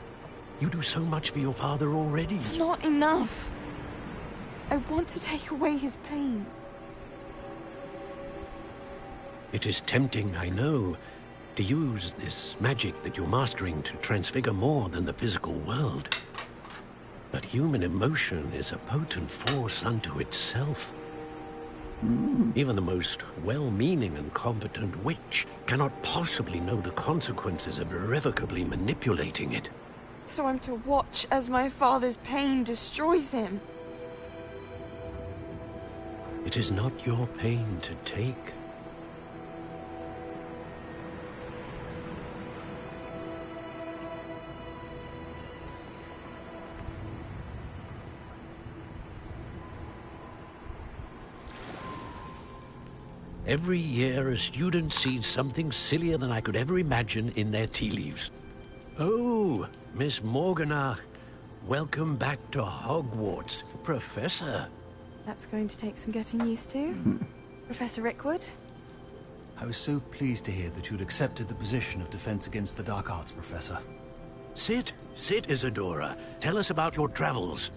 You do so much for your father already. It's not enough. I want to take away his pain. It is tempting, I know, to use this magic that you're mastering to transfigure more than the physical world. But human emotion is a potent force unto itself. Even the most well-meaning and competent witch cannot possibly know the consequences of irrevocably manipulating it. So I'm to watch as my father's pain destroys him. It is not your pain to take. Every year, a student sees something sillier than I could ever imagine in their tea leaves. Oh, Miss Morgana, welcome back to Hogwarts, Professor. That's going to take some getting used to. Professor Rickwood? I was so pleased to hear that you'd accepted the position of Defense Against the Dark Arts, Professor. Sit, Isadora. Tell us about your travels.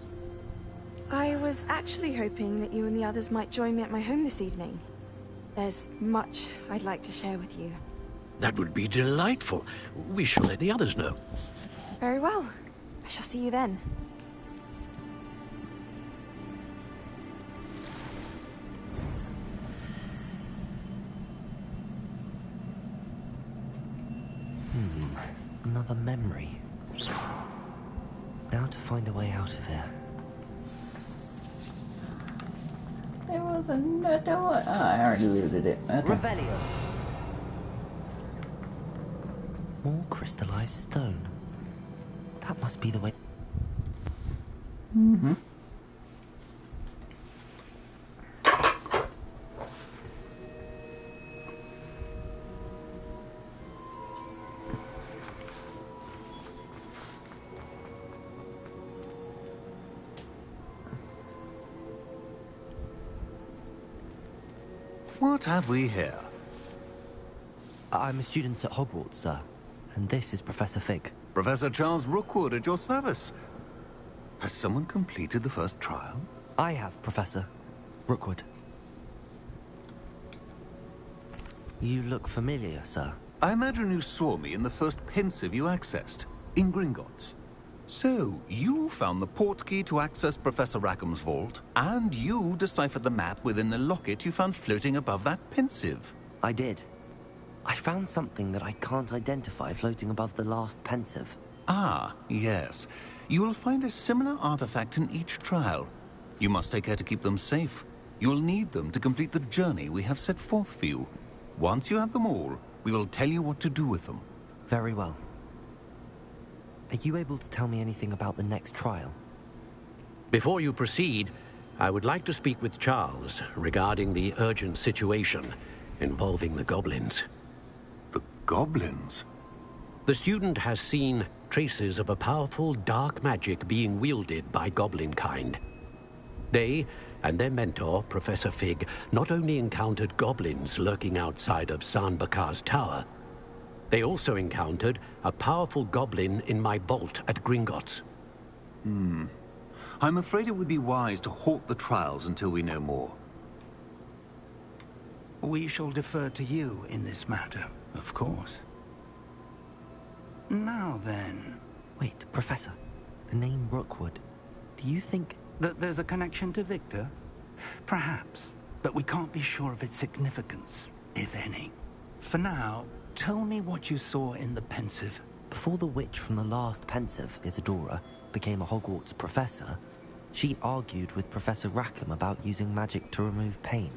I was actually hoping that you and the others might join me at my home this evening. There's much I'd like to share with you. That would be delightful. We shall let the others know. Very well. I shall see you then. Another memory. Now to find a way out of here. There was another one. Oh, I already looted it. Okay. Revelio. More crystallized stone. That must be the way. Mm-hmm. What have we here? I'm a student at Hogwarts, sir. And this is Professor Fig. Professor Charles Rookwood at your service. Has someone completed the first trial? I have, Professor Rookwood. You look familiar, sir. I imagine you saw me in the first pensive you accessed, in Gringotts. So, you found the portkey to access Professor Rackham's vault, and you deciphered the map within the locket you found floating above that pensive. I did. I found something that I can't identify floating above the last pensive. Ah, yes. You will find a similar artifact in each trial. You must take care to keep them safe. You will need them to complete the journey we have set forth for you. Once you have them all, we will tell you what to do with them. Very well. Are you able to tell me anything about the next trial? Before you proceed, I would like to speak with Charles regarding the urgent situation involving the goblins. The goblins. The student has seen traces of a powerful dark magic being wielded by goblin kind. They and their mentor, Professor Fig, not only encountered goblins lurking outside of San Bakar's tower, they also encountered a powerful goblin in my vault at Gringotts. I'm afraid it would be wise to halt the trials until we know more. We shall defer to you in this matter, of course. Now then... Wait, Professor. The name Rookwood. Do you think... that there's a connection to Victor? Perhaps, but we can't be sure of its significance, if any. For now, tell me what you saw in the pensive. Before the witch from the last pensive, Isadora, became a Hogwarts professor, she argued with Professor Rackham about using magic to remove pain.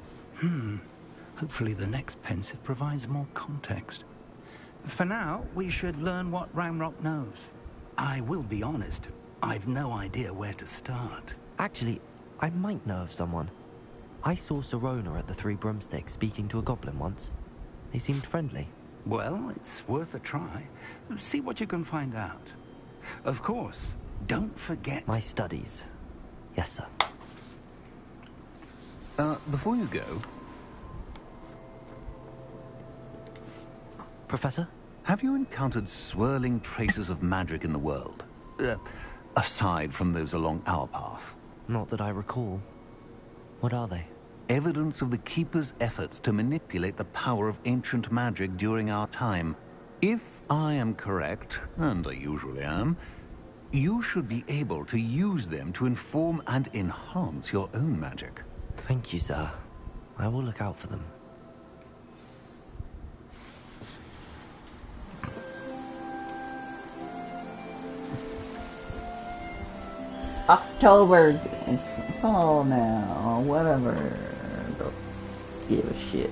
Hopefully the next pensive provides more context. For now, we should learn what Ranrock knows. I will be honest, I've no idea where to start. Actually, I might know of someone. I saw Sirona at the Three Broomsticks speaking to a goblin once. They seemed friendly. Well, it's worth a try. See what you can find out. Of course, don't forget... my studies. Yes, sir. Before you go... Professor? Have you encountered swirling traces of magic in the world? Aside from those along our path? Not that I recall. What are they? Evidence of the Keeper's efforts to manipulate the power of ancient magic during our time. If I am correct, and I usually am, you should be able to use them to inform and enhance your own magic. Thank you, sir. I will look out for them. October. It's fall now. Whatever. Don't give a shit.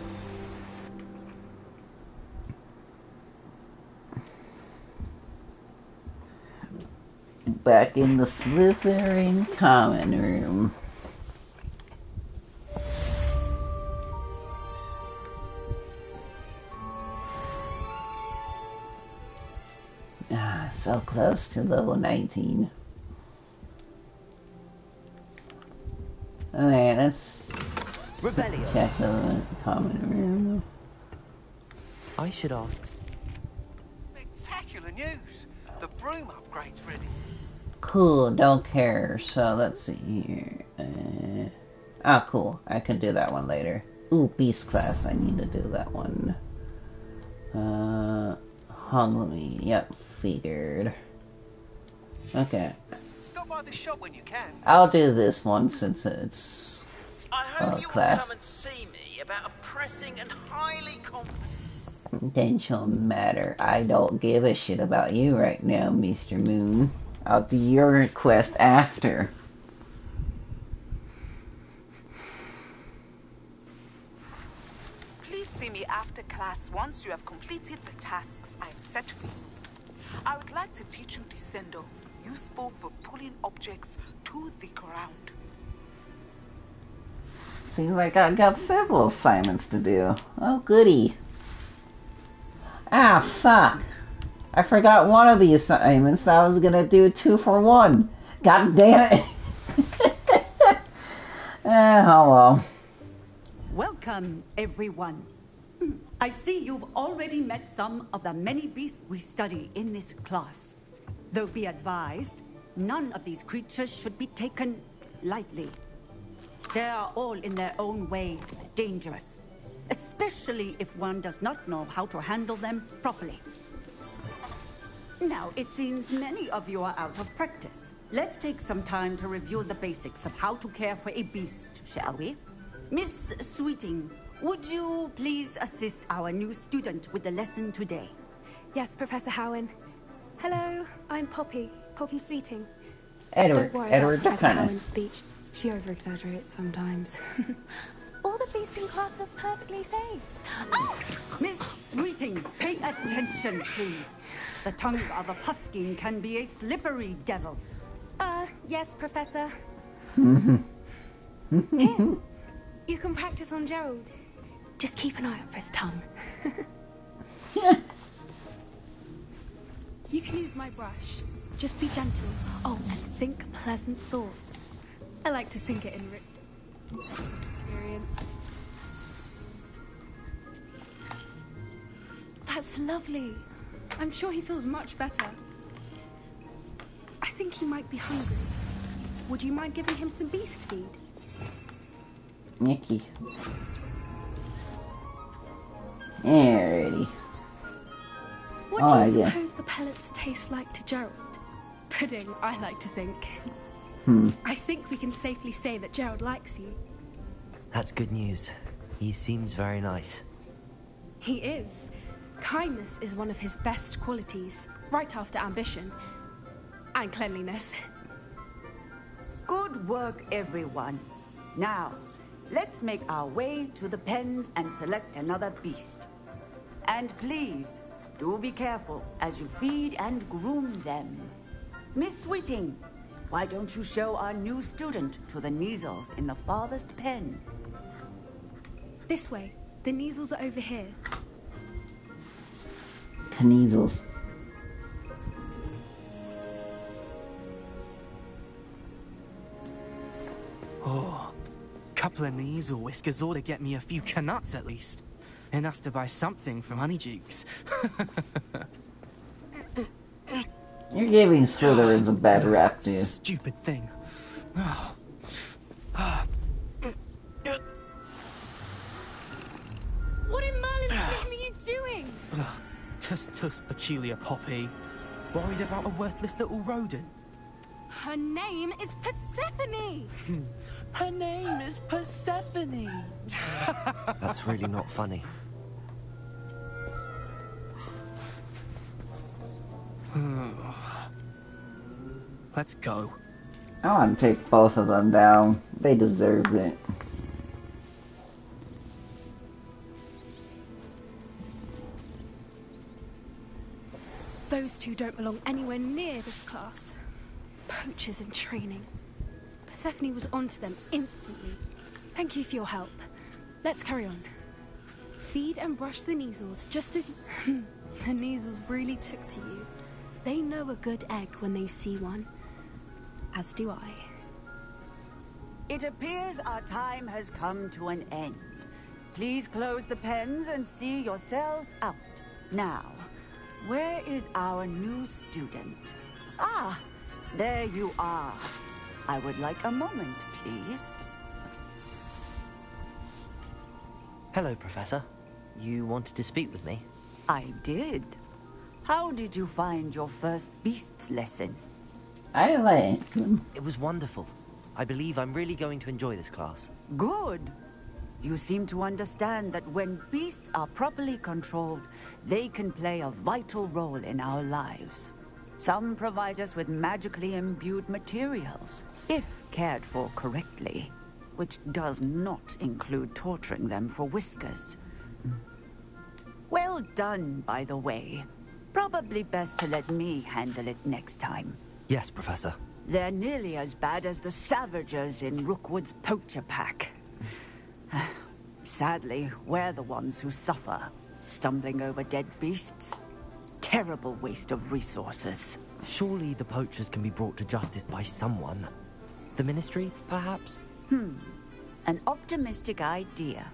Back in the Slytherin common room. So close to level 19. Alright, let's check the common room. I should ask. Spectacular news! The broom upgrade's ready. Cool, don't care. So let's see here. Cool. I can do that one later. Ooh, Beast class. I need to do that one. Hogwarts. Yep, figured. Okay. Stop by the shop when you can. I'll do this one since it's I hope you class. will come and see me about a pressing and highly Confidential matter. I don't give a shit about you right now, Mr. Moon. I'll do your request after. Please see me after class once you have completed the tasks I've set for you. I would like to teach you Descendo, useful for pulling objects to the ground. Seems like I've got several assignments to do. Oh, goody. Ah, fuck. I forgot one of the assignments that I was gonna do 2 for 1. God damn it. Oh well. Welcome, everyone. I see you've already met some of the many beasts we study in this class. Though be advised, none of these creatures should be taken lightly. They are all in their own way dangerous, especially if one does not know how to handle them properly. Now, it seems many of you are out of practice. Let's take some time to review the basics of how to care for a beast, shall we? Miss Sweeting, would you please assist our new student with the lesson today? Yes, Professor Howen. Hello, I'm Poppy Sweeting. Edward, Don't worry Edward about Professor Ducanis. Howen's speech. She over-exaggerates sometimes. All the beasts in class are perfectly safe. Oh! Miss Sweeting, pay attention, please. The tongue of a puffskein can be a slippery devil. Yes, Professor. Mm-hmm. Here, you can practice on Gerald. Just keep an eye out for his tongue. You can use my brush. Just be gentle. Oh, and think pleasant thoughts. I like to think it in experience. That's lovely. I'm sure he feels much better. I think he might be hungry. Would you mind giving him some beast feed? Nicky. Alrighty. What do you suppose the pellets taste like to Gerald? Pudding, I like to think. I think we can safely say that Gerald likes you. That's good news. He seems very nice. He is. Kindness is one of his best qualities, right after ambition. And cleanliness. Good work, everyone. Now, let's make our way to the pens and select another beast. And please, do be careful as you feed and groom them. Miss Sweeting, why don't you show our new student to the Kneazles in the farthest pen? This way. The Kneazles are over here. Kneazles. Oh, couple of Kneazle whiskers ought to get me a few canuts at least. Enough to buy something from Honeydukes. You're giving Slytherins a bad rap, dude. Stupid thing. What in Merlin's name are you doing? Tuss peculiar Poppy. Worried about a worthless little rodent. Her name is Persephone! Her name is Persephone! That's really not funny. Let's go. I want to take both of them down. They deserved it. Those two don't belong anywhere near this class. Poachers in training. Persephone was onto them instantly. Thank you for your help. Let's carry on. Feed and brush the Kneazles just as the Kneazles really took to you. They know a good egg when they see one. As do I. It appears our time has come to an end. Please close the pens and see yourselves out. Now, where is our new student? Ah, there you are. I would like a moment, please. Hello, Professor. You wanted to speak with me? I did. How did you find your first beasts lesson? I liked them. It was wonderful. I believe I'm really going to enjoy this class. Good. You seem to understand that when beasts are properly controlled, they can play a vital role in our lives. Some provide us with magically imbued materials, if cared for correctly, which does not include torturing them for whiskers. Well done, by the way. Probably best to let me handle it next time. Yes, Professor. They're nearly as bad as the Savagers in Rookwood's poacher pack. Sadly, we're the ones who suffer, stumbling over dead beasts. Terrible waste of resources. Surely the poachers can be brought to justice by someone. The Ministry, perhaps? An optimistic idea.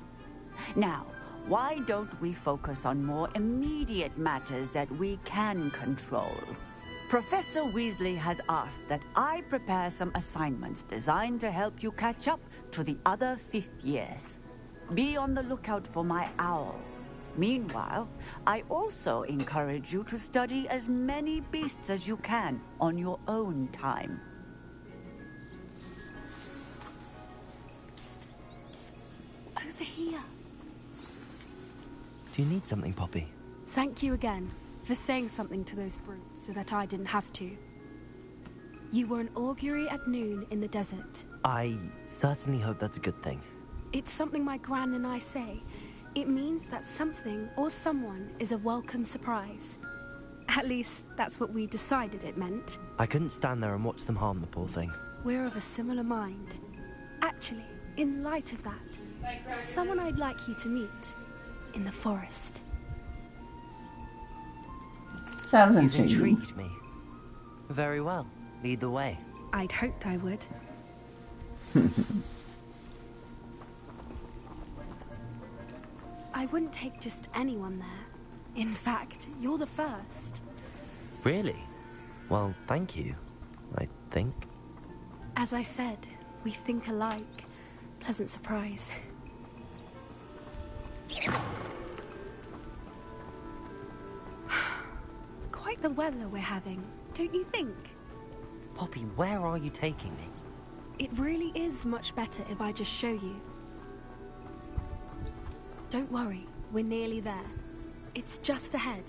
Now, why don't we focus on more immediate matters that we can control? Professor Weasley has asked that I prepare some assignments designed to help you catch up to the other 5th years. Be on the lookout for my owl. Meanwhile, I also encourage you to study as many beasts as you can on your own time. Psst, psst. Over here. Do you need something, Poppy? Thank you again for saying something to those brutes so that I didn't have to. You were an augury at noon in the desert. I certainly hope that's a good thing. It's something my gran and I say. It means that something or someone is a welcome surprise. At least, that's what we decided it meant. I couldn't stand there and watch them harm the poor thing. We're of a similar mind. Actually, in light of that, there's someone I'd like you to meet in the forest. Sounds You've intriguing. intrigued me. Very well. Lead the way. I'd hoped I would. I wouldn't take just anyone there. In fact, you're the first. Really? Well, thank you, I think. As I said, we think alike. Pleasant surprise. Quite the weather we're having, don't you think? Poppy, where are you taking me? It really is much better if I just show you. Don't worry, we're nearly there. It's just ahead.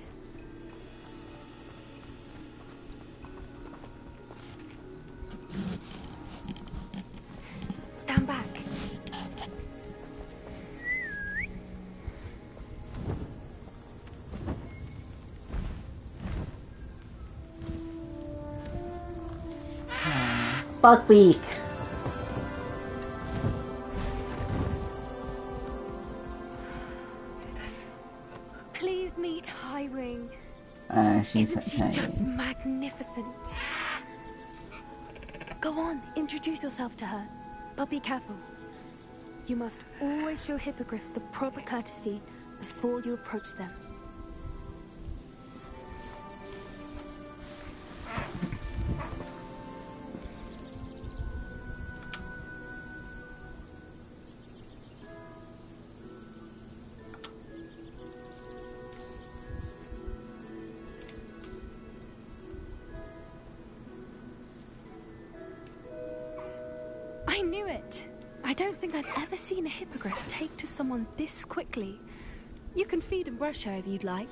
Stand back. Buckbeak. Please meet Highwing. She's Isn't she just magnificent? Go on, introduce yourself to her. But be careful. You must always show hippogriffs the proper courtesy before you approach them. I knew it! I don't think I've ever seen a hippogriff take to someone this quickly. You can feed and brush her if you'd like.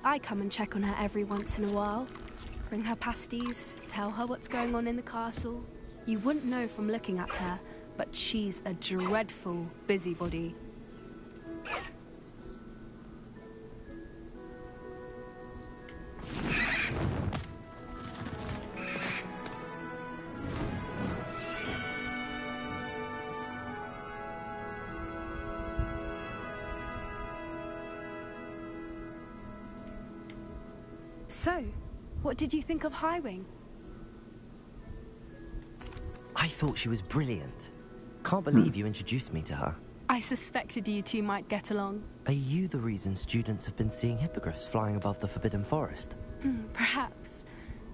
I come and check on her every once in a while. Bring her pasties, tell her what's going on in the castle. You wouldn't know from looking at her, but she's a dreadful busybody. So, what did you think of Highwing? I thought she was brilliant. Can't believe you introduced me to her. I suspected you two might get along. Are you the reason students have been seeing hippogriffs flying above the Forbidden Forest? Perhaps.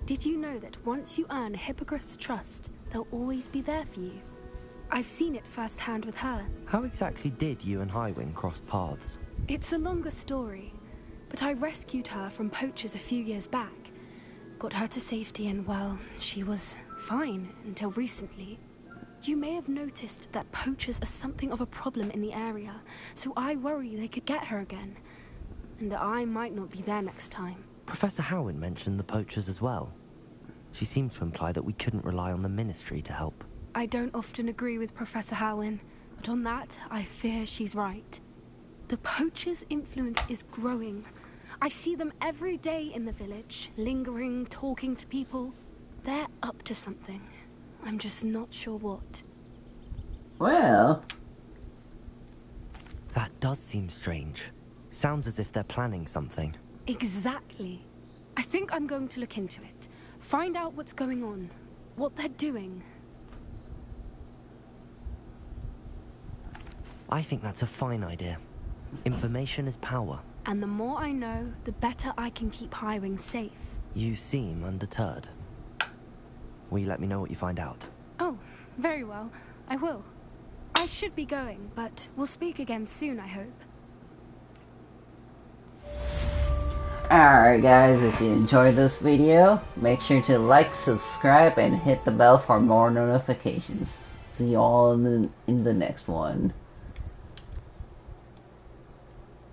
Did you know that once you earn a hippogriff's trust, they'll always be there for you? I've seen it firsthand with her. How exactly did you and Highwing cross paths? It's a longer story, but I rescued her from poachers a few years back. Got her to safety and, well, she was fine until recently. You may have noticed that poachers are something of a problem in the area, so I worry they could get her again. And I might not be there next time. Professor Howin mentioned the poachers as well. She seemed to imply that we couldn't rely on the Ministry to help. I don't often agree with Professor Howin, but on that, I fear she's right. The poachers' influence is growing. I see them every day in the village, lingering, talking to people. They're up to something. I'm just not sure what. Well... That does seem strange. Sounds as if they're planning something. Exactly. I think I'm going to look into it. Find out what's going on. What they're doing. I think that's a fine idea. Information is power. And the more I know, the better I can keep Highwing safe. You seem undeterred. Will you let me know what you find out? Oh, very well. I will. I should be going, but we'll speak again soon, I hope. Alright guys, if you enjoyed this video, make sure to like, subscribe, and hit the bell for more notifications. See you all in the next one.